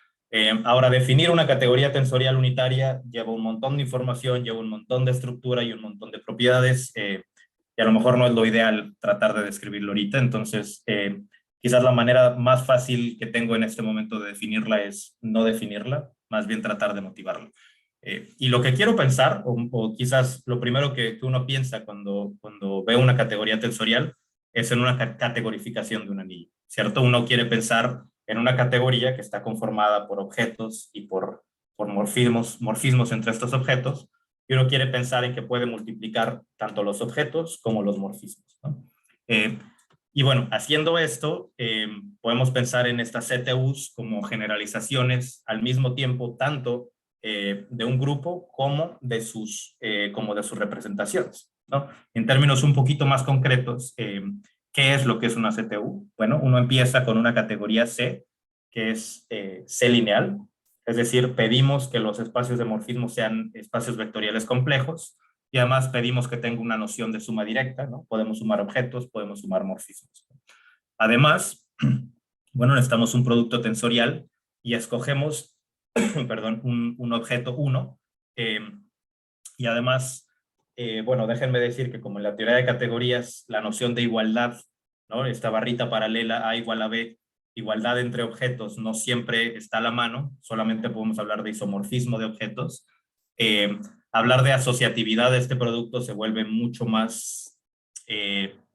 B: Ahora, definir una categoría tensorial unitaria lleva un montón de información, lleva un montón de estructura y un montón de propiedades, y a lo mejor no es lo ideal tratar de describirlo ahorita. Entonces, quizás la manera más fácil que tengo en este momento de definirla es no definirla, más bien tratar de motivarla. Y lo que quiero pensar, o quizás lo primero que uno piensa cuando ve una categoría tensorial, es en una categorificación de un anillo, ¿cierto? Uno quiere pensar en una categoría que está conformada por objetos y por morfismos entre estos objetos, y uno quiere pensar en que puede multiplicar tanto los objetos como los morfismos, ¿no? Y bueno, haciendo esto, podemos pensar en estas CTUs como generalizaciones al mismo tiempo, tanto de un grupo como de sus representaciones, ¿no? En términos un poquito más concretos, ¿qué es lo que es una CTU? Bueno, uno empieza con una categoría C, que es C lineal, es decir, pedimos que los espacios de morfismo sean espacios vectoriales complejos, y además pedimos que tenga una noción de suma directa, ¿no? Podemos sumar objetos, podemos sumar morfismos. Además, bueno, necesitamos un producto tensorial y escogemos perdón, un objeto 1, y además, bueno, déjenme decir que como en la teoría de categorías, la noción de igualdad, ¿no? Esta barrita paralela A igual a B, igualdad entre objetos no siempre está a la mano, solamente podemos hablar de isomorfismo de objetos. Hablar de asociatividad de este producto se vuelve mucho más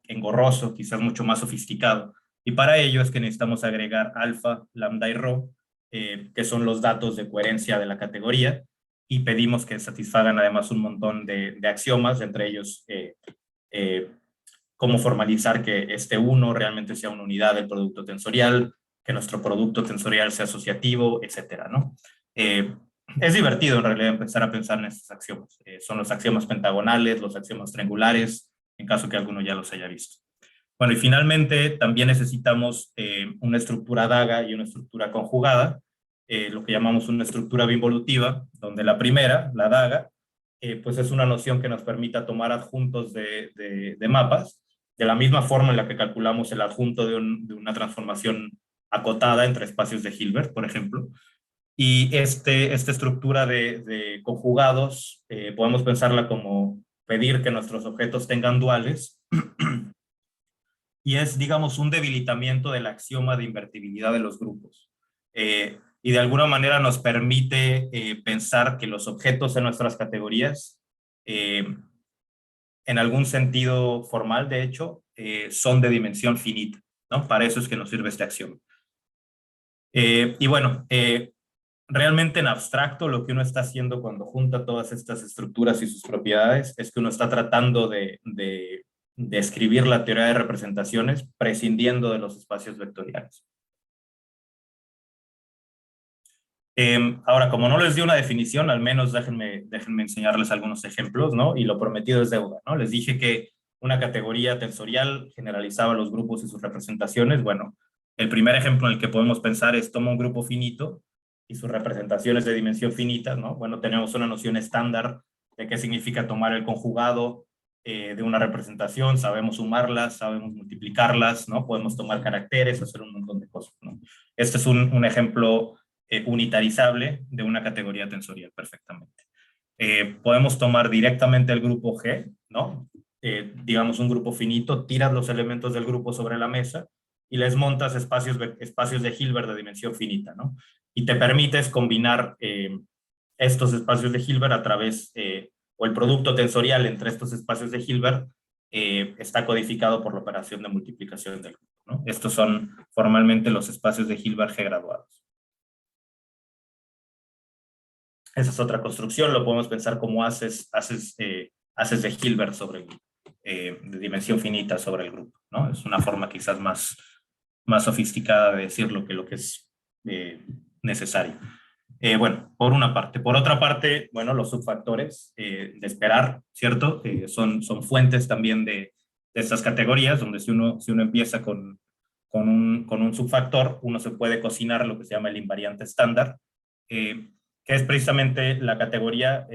B: engorroso, quizás mucho más sofisticado, y para ello es que necesitamos agregar alfa, lambda y rho, que son los datos de coherencia de la categoría, y pedimos que satisfagan además un montón de axiomas, entre ellos cómo formalizar que este 1 realmente sea una unidad del producto tensorial, que nuestro producto tensorial sea asociativo, etcétera, ¿no? Es divertido en realidad empezar a pensar en estos axiomas. Son los axiomas pentagonales, los axiomas triangulares, en caso que alguno ya los haya visto. Bueno, y finalmente también necesitamos una estructura daga y una estructura conjugada, lo que llamamos una estructura biinvolutiva, donde la primera, la daga, pues es una noción que nos permita tomar adjuntos de mapas, de la misma forma en la que calculamos el adjunto de una transformación acotada entre espacios de Hilbert, por ejemplo. Y esta estructura de conjugados podemos pensarla como pedir que nuestros objetos tengan duales, y es, digamos, un debilitamiento del axioma de invertibilidad de los grupos. Y de alguna manera nos permite pensar que los objetos en nuestras categorías, en algún sentido formal, de hecho, son de dimensión finita, ¿no? Para eso es que nos sirve este axioma. Y bueno, realmente en abstracto lo que uno está haciendo cuando junta todas estas estructuras y sus propiedades es que uno está tratando de escribir la teoría de representaciones prescindiendo de los espacios vectoriales. Ahora, como no les di una definición, al menos déjenme enseñarles algunos ejemplos, ¿no? Y lo prometido es deuda, ¿no? Les dije que una categoría tensorial generalizaba los grupos y sus representaciones. Bueno, el primer ejemplo en el que podemos pensar es toma un grupo finito y sus representaciones de dimensión finita, ¿no? Bueno, tenemos una noción estándar de qué significa tomar el conjugado de una representación, sabemos sumarlas, sabemos multiplicarlas, ¿no? Podemos tomar caracteres, hacer un montón de cosas, ¿no? Este es un ejemplo unitarizable de una categoría tensorial perfectamente. Podemos tomar directamente el grupo G, ¿no? Digamos un grupo finito, tiras los elementos del grupo sobre la mesa y les montas espacios de Hilbert de dimensión finita, ¿no? Y te permites combinar estos espacios de Hilbert a través, o el producto tensorial entre estos espacios de Hilbert está codificado por la operación de multiplicación del grupo, ¿no? Estos son formalmente los espacios de Hilbert G graduados. Esa es otra construcción, lo podemos pensar como haces de Hilbert sobre de dimensión finita sobre el grupo, ¿no? Es una forma quizás más sofisticada de decirlo que lo que es necesario. Bueno, por una parte. Por otra parte, bueno, los subfactores de esperar, ¿cierto? Son fuentes también de estas categorías, donde si uno empieza con un subfactor, uno se puede cocinar lo que se llama el invariante estándar, que es precisamente la categoría,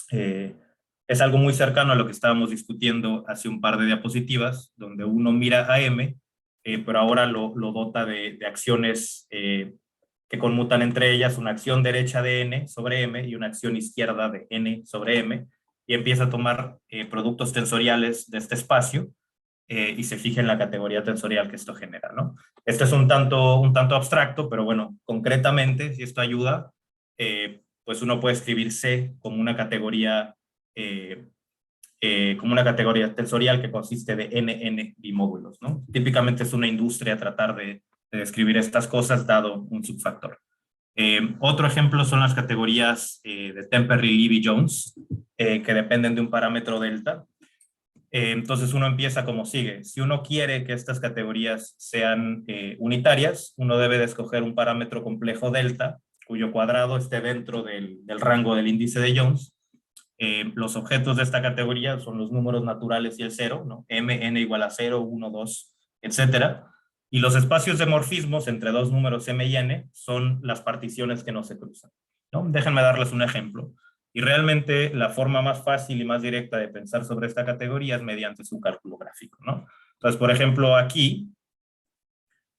B: es algo muy cercano a lo que estábamos discutiendo hace un par de diapositivas, donde uno mira a M, pero ahora lo dota de acciones que conmutan entre ellas, una acción derecha de N sobre M y una acción izquierda de N sobre M, y empieza a tomar productos tensoriales de este espacio, y se fija en la categoría tensorial que esto genera, ¿no? Esto es un tanto abstracto, pero bueno, concretamente, si esto ayuda, pues uno puede escribir C como una categoría tensorial que consiste de NN bimódulos, ¿no? Típicamente es una industria tratar de describir estas cosas dado un subfactor. Otro ejemplo son las categorías de Temperley-Levy-Jones, que dependen de un parámetro delta. Entonces uno empieza como sigue. Si uno quiere que estas categorías sean unitarias, uno debe de escoger un parámetro complejo delta, cuyo cuadrado esté dentro del rango del índice de Jones. Los objetos de esta categoría son los números naturales y el cero, ¿no? M, n igual a 0, 1, 2, etcétera. Y los espacios de morfismos entre dos números m y n son las particiones que no se cruzan, ¿no? Déjenme darles un ejemplo. Y realmente la forma más fácil y más directa de pensar sobre esta categoría es mediante su cálculo gráfico, ¿no? Entonces, por ejemplo, aquí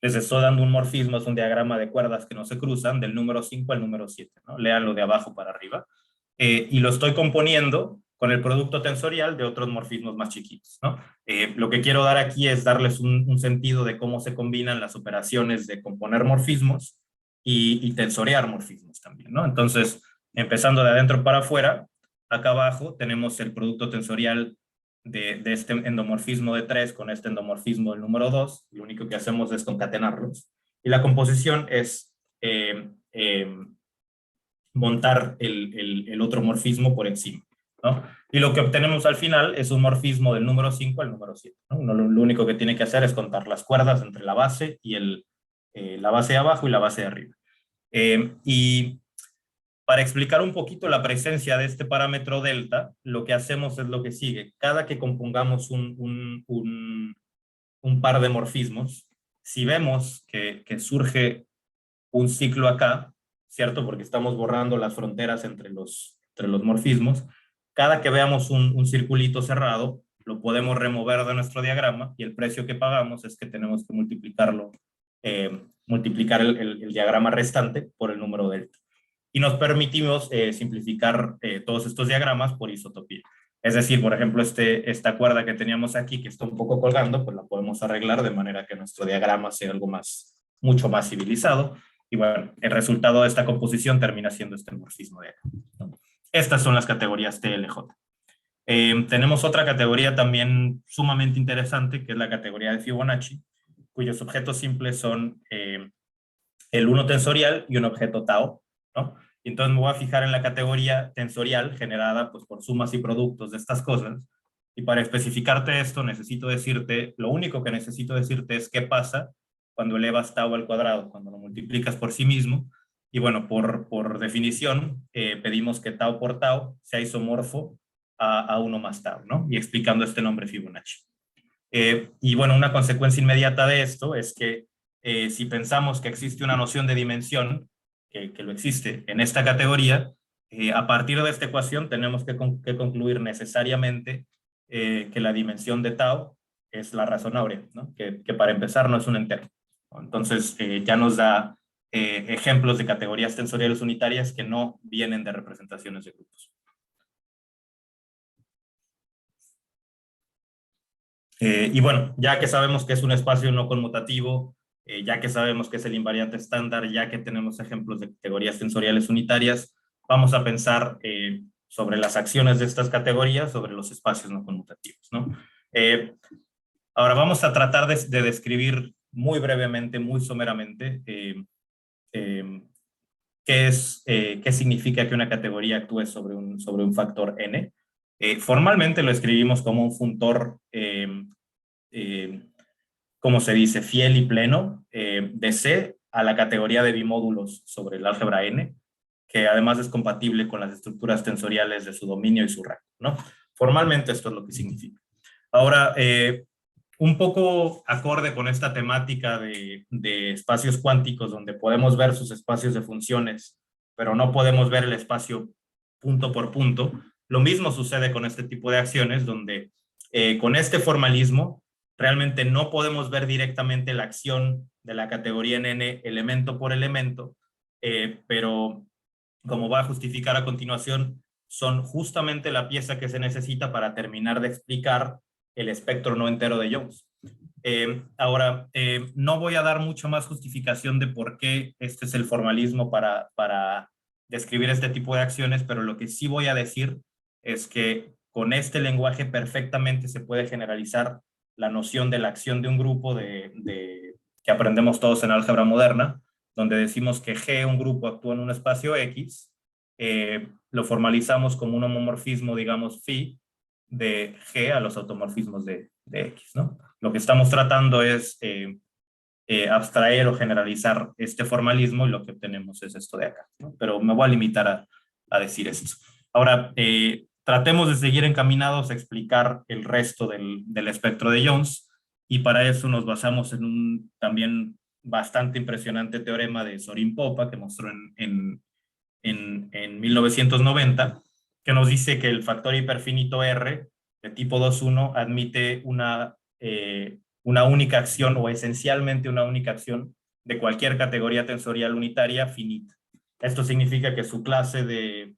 B: les estoy dando un morfismo, es un diagrama de cuerdas que no se cruzan, del número 5 al número 7, ¿no? Léanlo de abajo para arriba. Y lo estoy componiendo con el producto tensorial de otros morfismos más chiquitos, ¿no? Lo que quiero dar aquí es darles un sentido de cómo se combinan las operaciones de componer morfismos y tensorear morfismos también, ¿no? Entonces, empezando de adentro para afuera, acá abajo tenemos el producto tensorial de este endomorfismo de 3 con este endomorfismo del número 2, lo único que hacemos es concatenarlos, y la composición es montar el otro morfismo por encima, ¿no? Y lo que obtenemos al final es un morfismo del número 5 al número 7, ¿no? Uno lo único que tiene que hacer es contar las cuerdas entre la base y la base de abajo y la base de arriba. Y para explicar un poquito la presencia de este parámetro delta, lo que hacemos es lo que sigue. Cada que compongamos un par de morfismos, si vemos que surge un ciclo acá, ¿cierto? Porque estamos borrando las fronteras entre los morfismos. Cada que veamos un circulito cerrado, lo podemos remover de nuestro diagrama y el precio que pagamos es que tenemos que multiplicar el diagrama restante por el número delta. Y nos permitimos simplificar todos estos diagramas por isotopía. Es decir, por ejemplo, esta cuerda que teníamos aquí, que está un poco colgando, pues la podemos arreglar de manera que nuestro diagrama sea algo mucho más civilizado. Y bueno, el resultado de esta composición termina siendo este morfismo de acá, ¿no? Estas son las categorías TLJ. Tenemos otra categoría también sumamente interesante, que es la categoría de Fibonacci, cuyos objetos simples son el 1 tensorial y un objeto tau, ¿no? Y entonces me voy a fijar en la categoría tensorial generada pues, por sumas y productos de estas cosas. Y para especificarte esto, lo único que necesito decirte es qué pasa cuando elevas tau al cuadrado, cuando lo multiplicas por sí mismo. Y bueno, por definición, pedimos que tau por tau sea isomorfo a 1 más tau, ¿no? Y explicando este nombre Fibonacci. Y bueno, una consecuencia inmediata de esto es que si pensamos que existe una noción de dimensión, que lo existe en esta categoría, a partir de esta ecuación tenemos que concluir necesariamente que la dimensión de tau es la razón áurea, ¿no? Que para empezar no es un entero. Entonces ya nos da ejemplos de categorías tensoriales unitarias que no vienen de representaciones de grupos. Y bueno, ya que sabemos que es un espacio no conmutativo, ya que sabemos que es el invariante estándar, ya que tenemos ejemplos de categorías tensoriales unitarias, vamos a pensar sobre las acciones de estas categorías, sobre los espacios no conmutativos, ¿no? Ahora vamos a tratar de describir muy brevemente, muy someramente, qué significa que una categoría actúe sobre un factor n. Formalmente lo escribimos como un funtor, ¿cómo se dice? Fiel y pleno de C a la categoría de bimódulos sobre el álgebra n, que además es compatible con las estructuras tensoriales de su dominio y su rango, ¿no? Formalmente esto es lo que significa. Ahora, un poco acorde con esta temática de espacios cuánticos, donde podemos ver sus espacios de funciones, pero no podemos ver el espacio punto por punto, lo mismo sucede con este tipo de acciones, donde con este formalismo realmente no podemos ver directamente la acción de la categoría en n elemento por elemento, pero como va a justificar a continuación, son justamente la pieza que se necesita para terminar de explicar el espectro no entero de Jones. Ahora, no voy a dar mucho más justificación de por qué este es el formalismo para describir este tipo de acciones, pero lo que sí voy a decir es que con este lenguaje perfectamente se puede generalizar la noción de la acción de un grupo que aprendemos todos en álgebra moderna, donde decimos que G, un grupo, actúa en un espacio X, lo formalizamos como un homomorfismo, digamos, phi, de G a los automorfismos de X, ¿no? Lo que estamos tratando es abstraer o generalizar este formalismo y lo que obtenemos es esto de acá, ¿no? Pero me voy a limitar a decir esto. Ahora, tratemos de seguir encaminados a explicar el resto del espectro de Jones y para eso nos basamos en un también bastante impresionante teorema de Sorin-Popa que mostró en 1990, que nos dice que el factor hiperfinito R de tipo 2,1 admite una única acción o esencialmente una única acción de cualquier categoría tensorial unitaria finita. Esto significa que su clase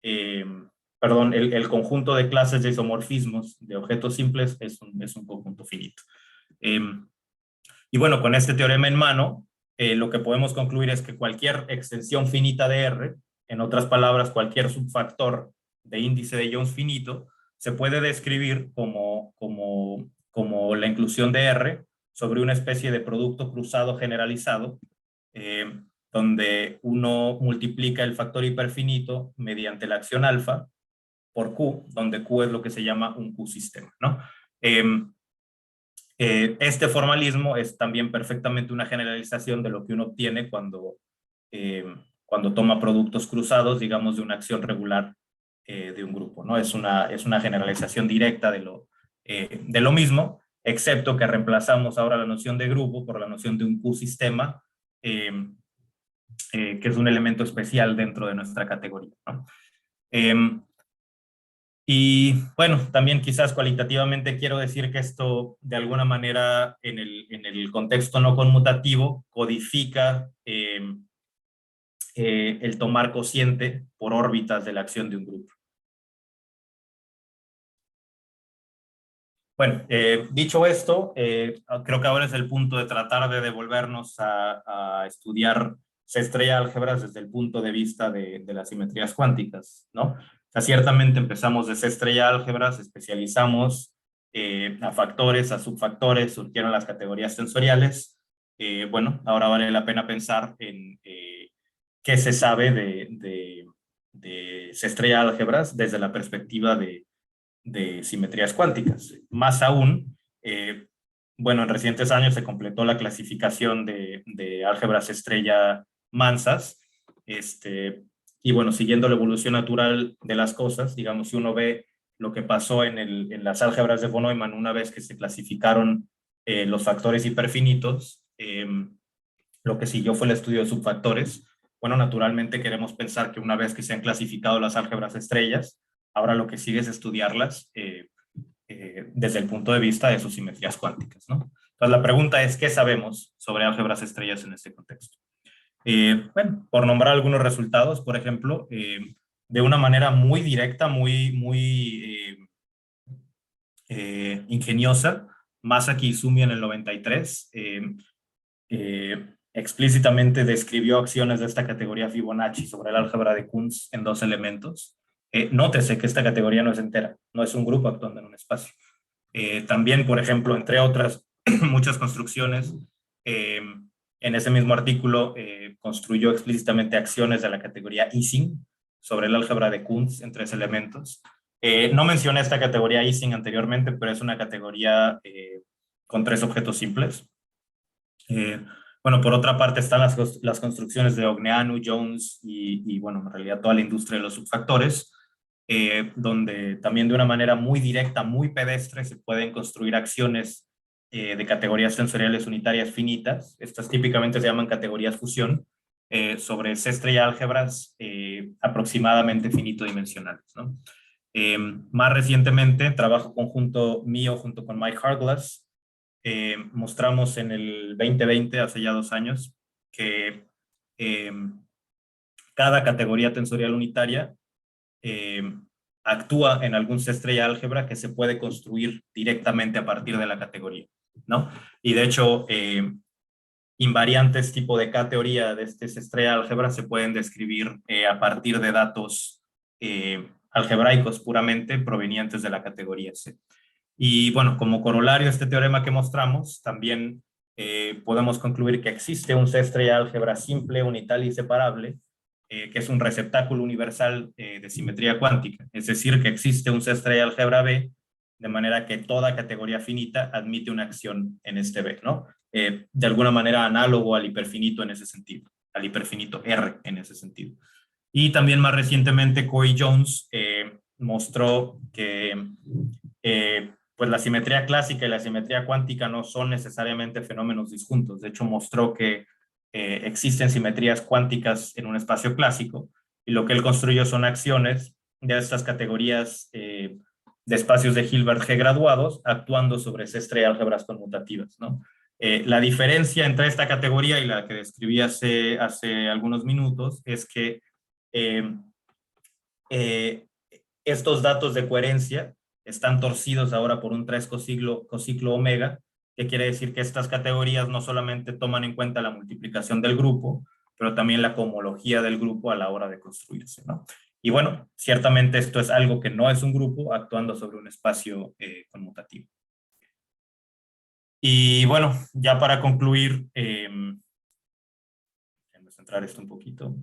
B: el conjunto de clases de isomorfismos de objetos simples es un conjunto finito. Y bueno, con este teorema en mano, lo que podemos concluir es que cualquier extensión finita de R, en otras palabras, cualquier subfactor de índice de Jones finito, se puede describir como la inclusión de R sobre una especie de producto cruzado generalizado, donde uno multiplica el factor hiperfinito mediante la acción alfa por Q, donde Q es lo que se llama un Q-sistema, ¿no? Este formalismo es también perfectamente una generalización de lo que uno obtiene cuando toma productos cruzados, digamos, de una acción regular de un grupo, ¿no? Es una generalización directa de lo mismo, excepto que reemplazamos ahora la noción de grupo por la noción de un Q-sistema que es un elemento especial dentro de nuestra categoría, ¿no? Y bueno, también quizás cualitativamente quiero decir que esto de alguna manera en el contexto no conmutativo codifica el tomar cociente por órbitas de la acción de un grupo. Bueno, dicho esto, creo que ahora es el punto de tratar de devolvernos a estudiar C-estrella álgebras desde el punto de vista de las simetrías cuánticas, ¿no? O sea, ciertamente empezamos de C-estrella álgebras, especializamos a factores, a subfactores, surgieron las categorías tensoriales. Bueno, ahora vale la pena pensar en qué se sabe de C-estrella álgebras desde la perspectiva de simetrías cuánticas. Más aún, bueno, en recientes años se completó la clasificación de álgebras estrella mansas, y bueno, siguiendo la evolución natural de las cosas, digamos, si uno ve lo que pasó en las álgebras de von Neumann una vez que se clasificaron los factores hiperfinitos, lo que siguió fue el estudio de subfactores. Bueno, naturalmente queremos pensar que una vez que se han clasificado las álgebras estrellas, ahora lo que sigue es estudiarlas desde el punto de vista de sus simetrías cuánticas, ¿no? Entonces la pregunta es, ¿qué sabemos sobre álgebras estrellas en este contexto? Bueno, por nombrar algunos resultados, por ejemplo, de una manera muy directa, muy ingeniosa, Masaki Izumi en el 93 explícitamente describió acciones de esta categoría Fibonacci sobre el álgebra de Kunz en dos elementos. Nótese que esta categoría no es entera, no es un grupo actuando en un espacio. También, por ejemplo, entre otras muchas construcciones, en ese mismo artículo construyó explícitamente acciones de la categoría Ising sobre el álgebra de Kunz en tres elementos. No mencioné esta categoría Ising anteriormente, pero es una categoría con tres objetos simples. Bueno, por otra parte están las construcciones de Ogneanu, Jones y, bueno, en realidad toda la industria de los subfactores, donde también de una manera muy directa, muy pedestre, se pueden construir acciones de categorías tensoriales unitarias finitas. Estas típicamente se llaman categorías fusión, sobre C-estrella álgebras aproximadamente finito-dimensionales, ¿no? Más recientemente, trabajo conjunto mío junto con Mike Harglass, mostramos en el 2020, hace ya 2 años, que cada categoría tensorial unitaria actúa en algún C-estrella álgebra que se puede construir directamente a partir de la categoría, ¿no? Y de hecho, invariantes tipo de K-teoría de este C-estrella álgebra se pueden describir a partir de datos algebraicos puramente provenientes de la categoría C. Y bueno, como corolario a este teorema que mostramos, también podemos concluir que existe un C-estrella álgebra simple, unital y separable, que es un receptáculo universal de simetría cuántica. Es decir, que existe un C-estrella álgebra B, de manera que toda categoría finita admite una acción en este B, ¿no? De alguna manera análogo al hiperfinito en ese sentido, al hiperfinito R en ese sentido. Y también más recientemente Coy Jones mostró que pues la simetría clásica y la simetría cuántica no son necesariamente fenómenos disjuntos. De hecho, mostró que existen simetrías cuánticas en un espacio clásico, y lo que él construyó son acciones de estas categorías de espacios de Hilbert G graduados actuando sobre C-estrella álgebras conmutativas, ¿no? La diferencia entre esta categoría y la que describí hace algunos minutos es que estos datos de coherencia están torcidos ahora por un 3 cociclo omega, que quiere decir que estas categorías no solamente toman en cuenta la multiplicación del grupo, pero también la cohomología del grupo a la hora de construirse, ¿no? Y bueno, ciertamente esto es algo que no es un grupo actuando sobre un espacio conmutativo. Y bueno, ya para concluir, déjenme centrar esto un poquito,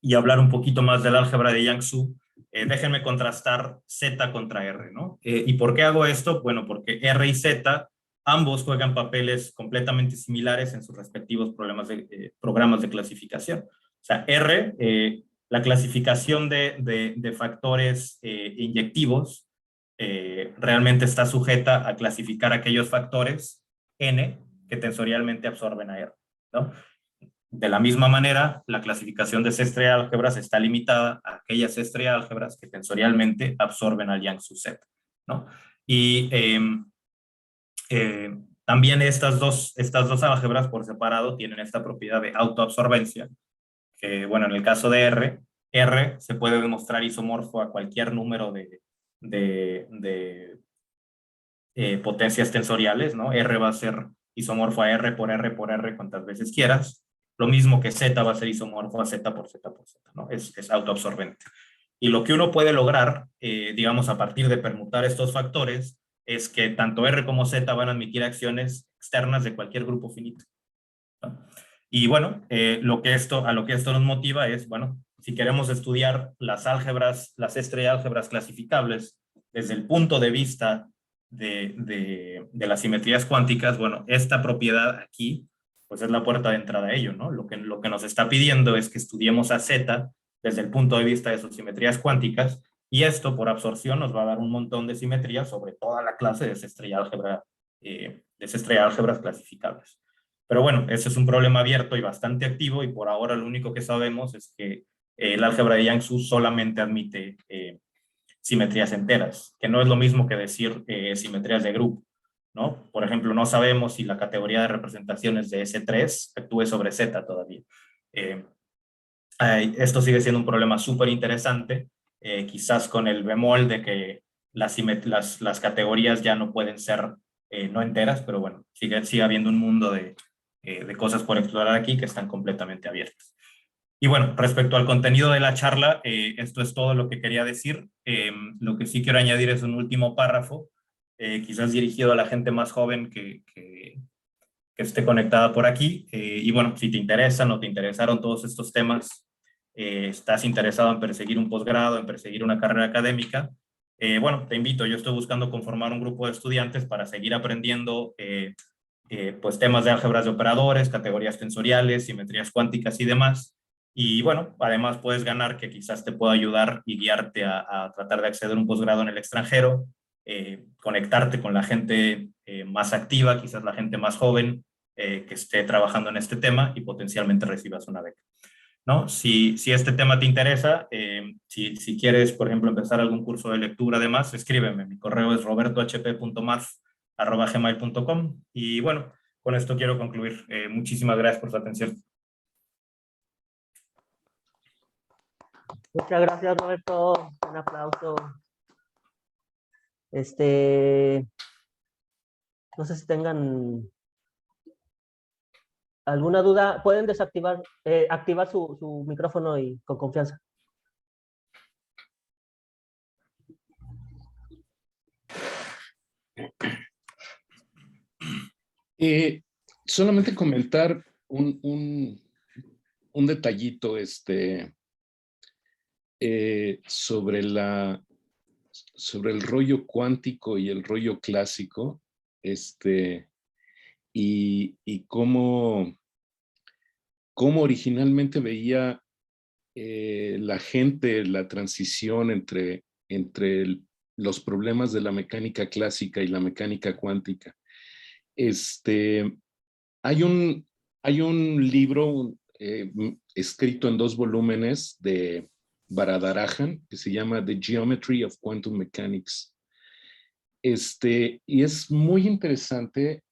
B: y hablar un poquito más del álgebra de Yang-Xu, déjenme contrastar Z contra R, ¿no? ¿Y por qué hago esto? Bueno, porque R y Z ambos juegan papeles completamente similares en sus respectivos programas de clasificación. O sea, R, la clasificación de factores inyectivos realmente está sujeta a clasificar aquellos factores N que tensorialmente absorben a R, ¿no? De la misma manera, la clasificación de C estrella de álgebras está limitada a aquellas C estrella de álgebras que tensorialmente absorben al Yang sub Z, ¿no? Y también estas dos álgebras por separado tienen esta propiedad de autoabsorbencia, que bueno, en el caso de R se puede demostrar isomorfo a cualquier número de potencias tensoriales, ¿no? R va a ser isomorfo a R por R por R cuantas veces quieras. Lo mismo que Z va a ser isomorfo a Z por Z por Z, ¿no? Es autoabsorbente. Y lo que uno puede lograr, digamos, a partir de permutar estos factores, es que tanto R como Z van a admitir acciones externas de cualquier grupo finito, ¿no? Y bueno, a lo que esto nos motiva es, bueno, si queremos estudiar las álgebras, las estrella álgebras clasificables desde el punto de vista de las simetrías cuánticas, bueno, esta propiedad aquí, pues es la puerta de entrada a ello, ¿no? Lo que nos está pidiendo es que estudiemos a Z desde el punto de vista de sus simetrías cuánticas, y esto por absorción nos va a dar un montón de simetrías sobre toda la clase de esa estrella álgebra, de esa estrella álgebras clasificables. Pero bueno, ese es un problema abierto y bastante activo, y por ahora lo único que sabemos es que el álgebra de Yang-Su solamente admite simetrías enteras, que no es lo mismo que decir simetrías de grupo, ¿no? Por ejemplo, no sabemos si la categoría de representaciones de S3 actúe sobre Z todavía. Esto sigue siendo un problema súper interesante, quizás con el bemol de que las categorías ya no pueden ser no enteras, pero bueno, sigue habiendo un mundo de cosas por explorar aquí que están completamente abiertas. Y bueno, respecto al contenido de la charla, esto es todo lo que quería decir. Lo que sí quiero añadir es un último párrafo, quizás dirigido a la gente más joven que esté conectada por aquí. Y bueno, si te interesan o te interesaron todos estos temas, estás interesado en perseguir un posgrado, en perseguir una carrera académica, bueno, te invito. Yo estoy buscando conformar un grupo de estudiantes para seguir aprendiendo pues temas de álgebras de operadores, categorías tensoriales, simetrías cuánticas y demás. Y bueno, además puedes ganar, que quizás te pueda ayudar y guiarte a tratar de acceder a un posgrado en el extranjero, conectarte con la gente más activa, quizás la gente más joven que esté trabajando en este tema, y potencialmente recibas una beca, ¿no? Si este tema te interesa, si quieres, por ejemplo, empezar algún curso de lectura, además, escríbeme. Mi correo es robertohp.marz@gmail.com. Y bueno, con esto quiero concluir. Muchísimas gracias por su atención.
A: Muchas gracias, Roberto. Un aplauso. No sé si tengan alguna duda. Pueden desactivar, activar su micrófono y con confianza.
C: Solamente comentar un detallito sobre el rollo cuántico y el rollo clásico, y cómo originalmente veía la gente la transición entre los problemas de la mecánica clásica y la mecánica cuántica. Hay un libro escrito en 2 volúmenes de Varadarajan que se llama The Geometry of Quantum Mechanics. Y es muy interesante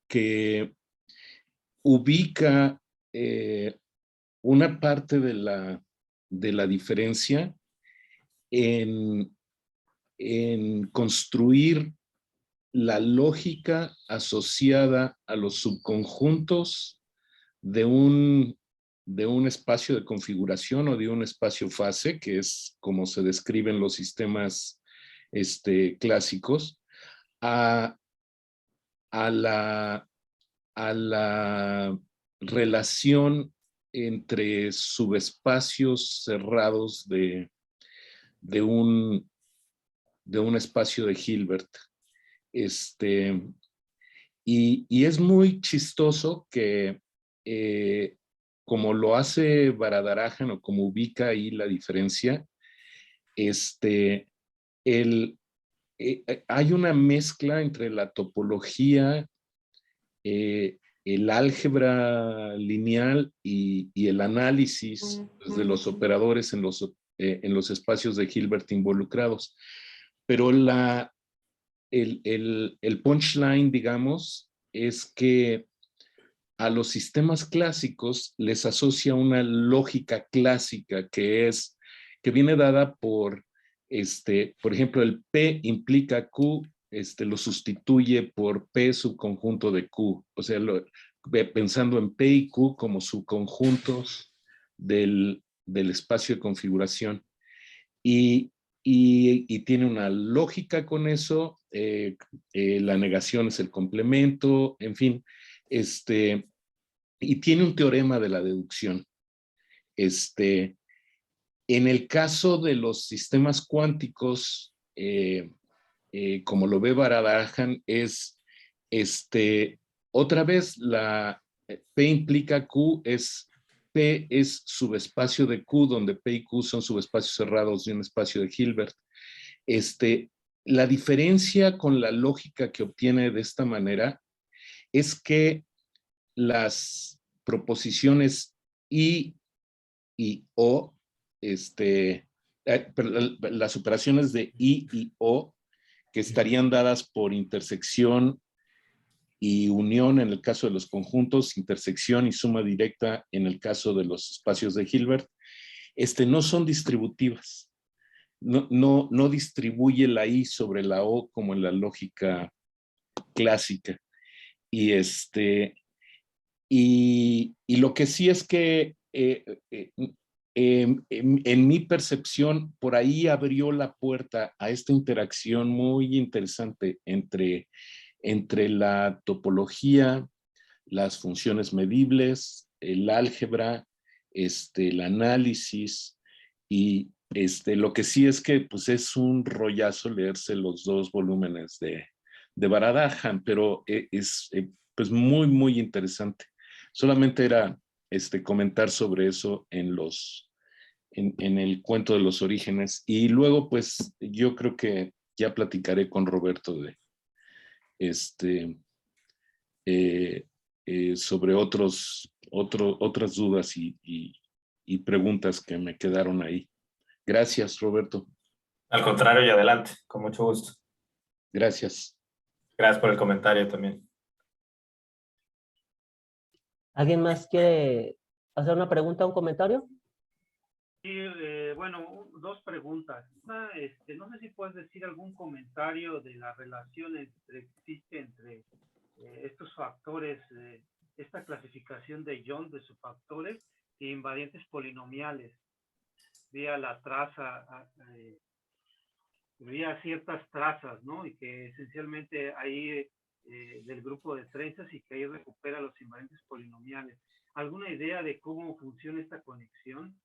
C: que ubica una parte de la diferencia en construir la lógica asociada a los subconjuntos de un espacio de configuración o de un espacio fase, que es como se describen los sistemas clásicos, a la relación entre subespacios cerrados de un espacio de Hilbert. Y es muy chistoso que, como lo hace Varadarajan, o como ubica ahí la diferencia, hay una mezcla entre la topología el álgebra lineal y el análisis de los operadores en los espacios de Hilbert involucrados. Pero el punchline, digamos, es que a los sistemas clásicos les asocia una lógica clásica que viene dada por ejemplo, el P implica Q, lo sustituye por P subconjunto de Q. O sea, pensando en P y Q como subconjuntos del espacio de configuración. Y tiene una lógica con eso, la negación es el complemento, en fin, y tiene un teorema de la deducción. En el caso de los sistemas cuánticos, como lo ve Varadhajan, es otra vez la P implica Q, P es subespacio de Q, donde P y Q son subespacios cerrados de un espacio de Hilbert. La diferencia con la lógica que obtiene de esta manera es que las proposiciones I y O, las operaciones de I y O, que estarían dadas por intersección y unión en el caso de los conjuntos, intersección y suma directa en el caso de los espacios de Hilbert, no son distributivas. No distribuye la I sobre la O como en la lógica clásica. Y lo que sí es que en mi percepción, por ahí abrió la puerta a esta interacción muy interesante entre la topología, las funciones medibles, el álgebra, el análisis, y lo que sí es que pues, es un rollazo leerse los 2 volúmenes de Varadhajan, pero es pues muy, muy interesante. Solamente era comentar sobre eso en el cuento de los orígenes, y luego pues yo creo que ya platicaré con Roberto de sobre otras dudas y preguntas que me quedaron ahí. Gracias, Roberto.
B: Al contrario, y adelante, con mucho gusto.
C: Gracias.
B: Gracias por el comentario también.
A: ¿Alguien más quiere hacer una pregunta o un comentario?
D: Sí, bueno, 2 preguntas. Una, no sé si puedes decir algún comentario de la relación que existe entre estos factores, esta clasificación de Young de subfactores e invariantes polinomiales, vía la traza, vía ciertas trazas, ¿no? Y que esencialmente ahí del grupo de trenzas, y que ahí recupera los invariantes polinomiales. ¿Alguna idea de cómo funciona esta conexión?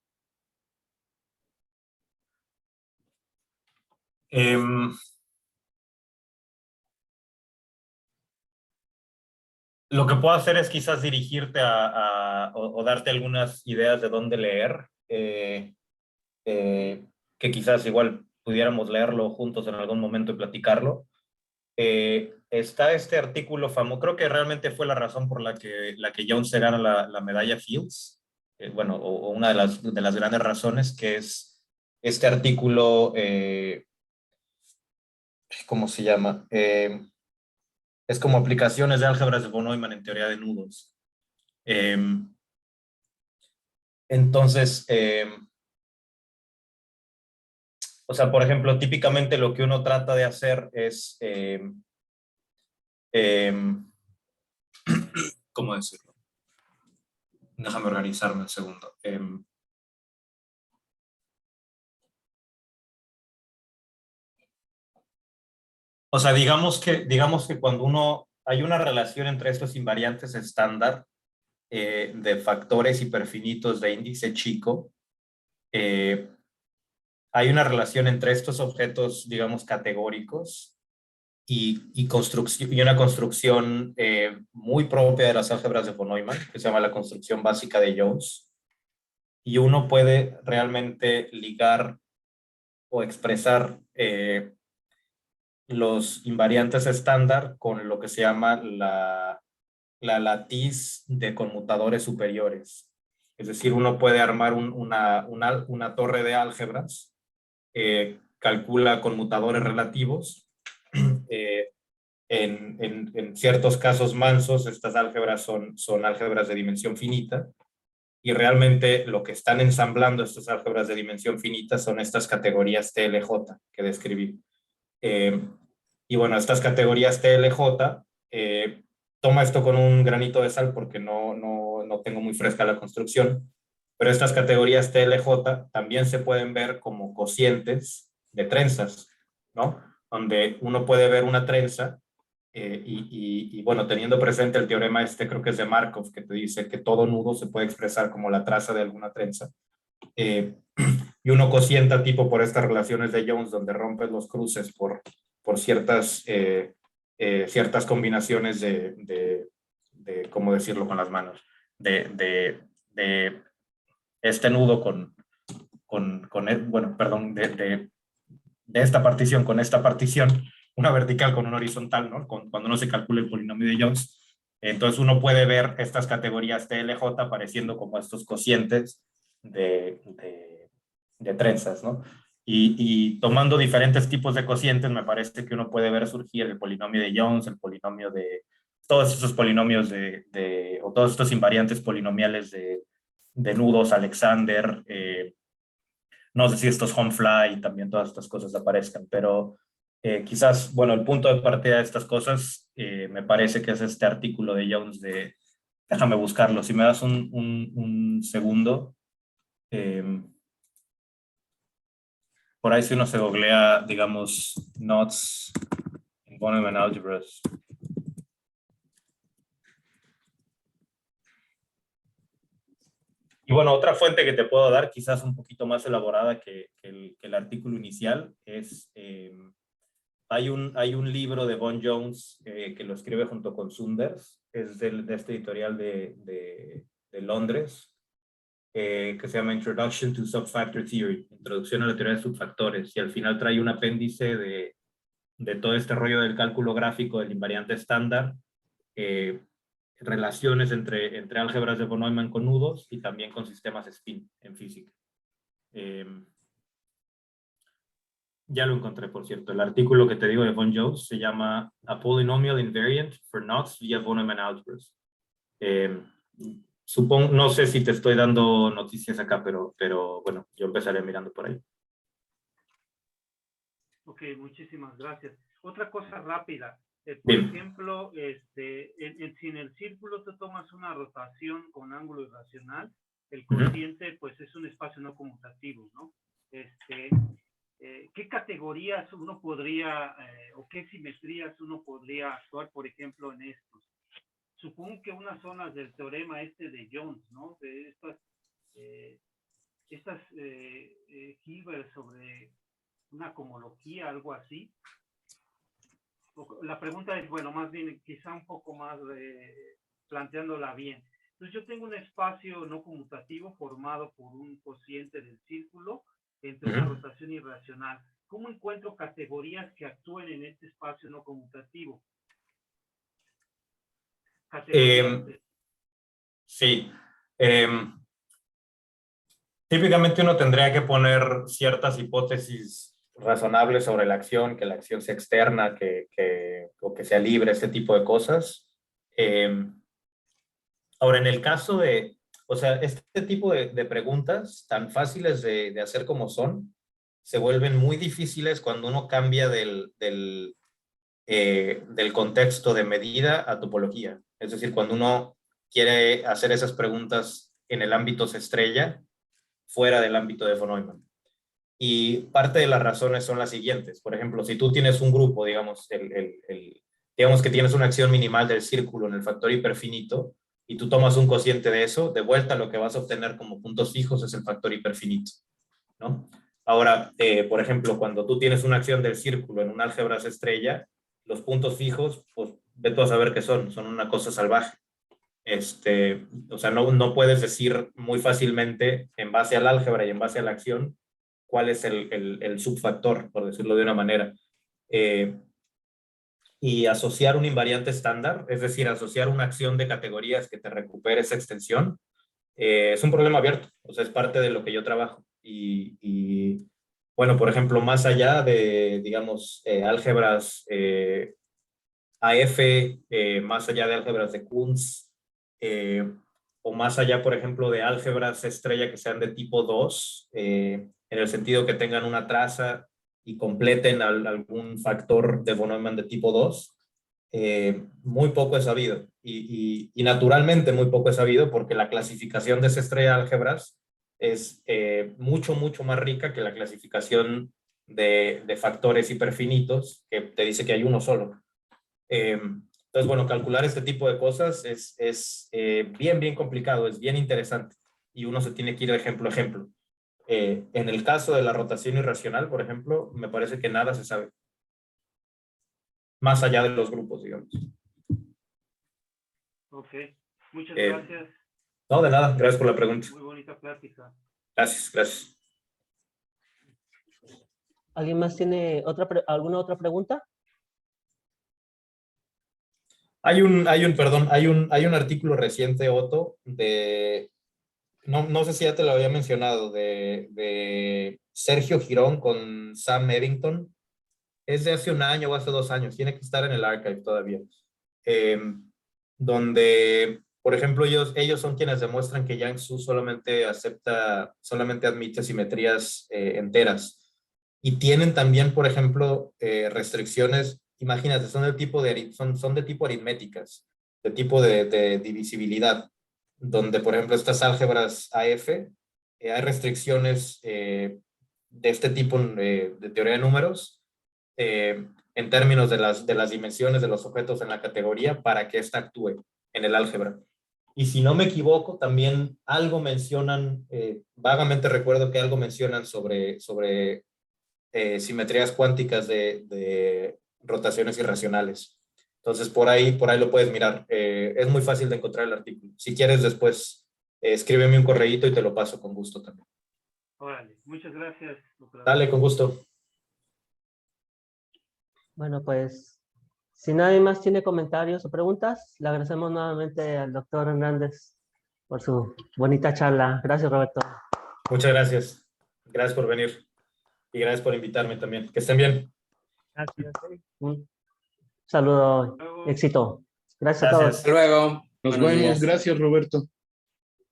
B: Lo que puedo hacer es quizás dirigirte o darte algunas ideas de dónde leer, que quizás igual pudiéramos leerlo juntos en algún momento y platicarlo. Está este artículo famoso, creo que realmente fue la razón por la que Jones se gana la medalla Fields, bueno, o una de las grandes razones, que es este artículo, ¿cómo se llama? Es como aplicaciones de álgebras de von Neumann en teoría de nudos. Entonces, o sea, por ejemplo, típicamente lo que uno trata de hacer es, ¿cómo decirlo? Déjame organizarme un segundo. O sea, digamos que cuando hay una relación entre estos invariantes estándar de factores hiperfinitos de índice chico, hay una relación entre estos objetos, digamos, categóricos y una construcción muy propia de las álgebras de von Neumann, que se llama la construcción básica de Jones. Y uno puede realmente ligar o expresar los invariantes estándar con lo que se llama la latiz de conmutadores superiores. Es decir, uno puede armar una torre de álgebras, calcula conmutadores relativos. En ciertos casos mansos, estas álgebras son álgebras de dimensión finita, y realmente lo que están ensamblando estas álgebras de dimensión finita son estas categorías TLJ que describí. Y bueno, estas categorías TLJ, toma esto con un granito de sal porque no tengo muy fresca la construcción, pero estas categorías TLJ también se pueden ver como cocientes de trenzas, ¿no? Donde uno puede ver una trenza y bueno, teniendo presente el teorema creo que es de Markov, que te dice que todo nudo se puede expresar como la traza de alguna trenza. Y uno cocienta tipo por estas relaciones de Jones, donde rompes los cruces por ciertas combinaciones de ¿cómo decirlo con las manos? De este nudo bueno, perdón, de esta partición con esta partición, una vertical con una horizontal, ¿no? Cuando uno se calcula el polinomio de Jones. Entonces uno puede ver estas categorías TLJ apareciendo como estos cocientes de trenzas, ¿no? Y tomando diferentes tipos de cocientes, me parece que uno puede ver surgir el polinomio de Jones, el polinomio de todos estos polinomios o todos estos invariantes polinomiales de nudos, Alexander, no sé si estos Homefly y también todas estas cosas aparezcan, pero quizás, bueno, el punto de partida de estas cosas me parece que es este artículo de Jones déjame buscarlo, si me das un segundo. Por ahí si uno se googlea, digamos, knots in von Neumann algebras. Y bueno, otra fuente que te puedo dar, quizás un poquito más elaborada que el artículo inicial, es, hay un libro de Von Jones que lo escribe junto con Sunders, es de este editorial de Londres, que se llama Introduction to Subfactor Theory, Introducción a la teoría de subfactores, y al final trae un apéndice de todo este rollo del cálculo gráfico del invariante estándar, relaciones entre álgebras de von Neumann con nudos y también con sistemas spin en física. Ya lo encontré, por cierto. El artículo que te digo de Von Jones se llama A Polynomial Invariant for Knots via von Neumann Algebras. No sé si te estoy dando noticias acá, pero bueno, yo empezaré mirando por ahí.
D: Ok, muchísimas gracias. Otra cosa rápida. Por ejemplo, si en el círculo tú tomas una rotación con ángulo irracional, el cociente pues es un espacio no conmutativo, ¿no? ¿Qué categorías uno podría, o qué simetrías uno podría actuar, por ejemplo, en estos? Supongo que unas zonas del teorema de Jones, ¿no? De estas Hilbert sobre una cohomología, algo así. La pregunta es, bueno, más bien quizá un poco más planteándola bien. Entonces yo tengo un espacio no conmutativo formado por un cociente del círculo entre una rotación irracional. ¿Cómo encuentro categorías que actúen en este espacio no conmutativo?
B: Sí. Típicamente uno tendría que poner ciertas hipótesis razonables sobre la acción, que la acción sea externa, o que sea libre, este tipo de cosas. Ahora, en el caso o sea, este tipo de preguntas, tan fáciles de hacer como son, se vuelven muy difíciles cuando uno cambia del contexto de medida a topología. Es decir, cuando uno quiere hacer esas preguntas en el ámbito estrella, fuera del ámbito de von Neumann. Y parte de las razones son las siguientes. Por ejemplo, si tú tienes un grupo, digamos, digamos que tienes una acción minimal del círculo en el factor hiperfinito, y tú tomas un cociente de eso, de vuelta lo que vas a obtener como puntos fijos es el factor hiperfinito, ¿no? Ahora, por ejemplo, cuando tú tienes una acción del círculo en un álgebra estrella, los puntos fijos, pues ve tú a saber qué son una cosa salvaje. O sea, no puedes decir muy fácilmente en base al álgebra y en base a la acción cuál es el subfactor, por decirlo de una manera. y asociar un invariante estándar, es decir, asociar una acción de categorías que te recupere esa extensión, es un problema abierto, o sea, es parte de lo que yo trabajo. Bueno, por ejemplo, más allá de, digamos, álgebras AF, más allá de álgebras de Kunz, o más allá, por ejemplo, de álgebras estrella que sean de tipo 2, en el sentido que tengan una traza y completen algún factor de von Neumann de tipo 2, muy poco es sabido. Y naturalmente muy poco es sabido porque la clasificación de esa estrella de álgebras es mucho, mucho más rica que la clasificación de factores hiperfinitos, que te dice que hay uno solo. Entonces, bueno, calcular este tipo de cosas es bien, bien complicado, es bien interesante y uno se tiene que ir de ejemplo a ejemplo. En el caso de la rotación irracional, por ejemplo, me parece que nada se sabe, más allá de los grupos, digamos.
D: Ok, muchas
B: Eh,
D: gracias.
B: No, de nada, gracias por la pregunta.
D: Muy bonita plática.
B: Gracias, gracias.
A: ¿Alguien más tiene alguna otra pregunta?
B: Hay un artículo reciente, Otto, no sé si ya te lo había mencionado, de Sergio Girón con Sam Eddington. Es de hace un año o hace 2 años, tiene que estar en el archive todavía. Donde, por ejemplo, ellos son quienes demuestran que Yang-Su solamente admite simetrías enteras. Y tienen también, por ejemplo, restricciones, imagínate, son de tipo aritméticas, de tipo de divisibilidad, donde, por ejemplo, estas álgebras AF, hay restricciones de este tipo de teoría de números, en términos de las dimensiones de los objetos en la categoría para que ésta actúe en el álgebra. Y si no me equivoco, también algo mencionan, vagamente recuerdo que algo mencionan sobre simetrías cuánticas de rotaciones irracionales. Entonces, por ahí lo puedes mirar. Es muy fácil de encontrar el artículo. Si quieres, después escríbeme un correíto y te lo paso con gusto también.
D: Órale, muchas gracias, doctor.
B: Dale, con gusto.
A: Bueno, pues, si nadie más tiene comentarios o preguntas, le agradecemos nuevamente al doctor Hernández por su bonita charla. Gracias, Roberto.
B: Muchas gracias. Gracias por venir. Y gracias por invitarme también. Que estén bien.
A: Gracias. Un saludo, éxito. Gracias a todos.
B: Gracias.
E: Hasta luego.
C: Nos
E: Buenos
C: vemos.
E: días.
C: Gracias, Roberto.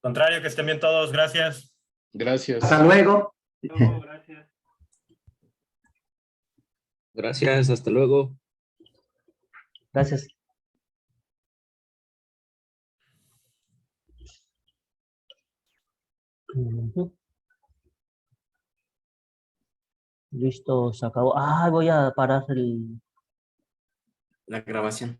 B: Contrario, que estén bien todos. Gracias.
C: Gracias.
F: Hasta luego.
D: Luego, gracias.
E: Gracias, hasta luego.
A: Gracias. Ujú. Listo, se acabó. Ah, voy a parar el...
E: La grabación.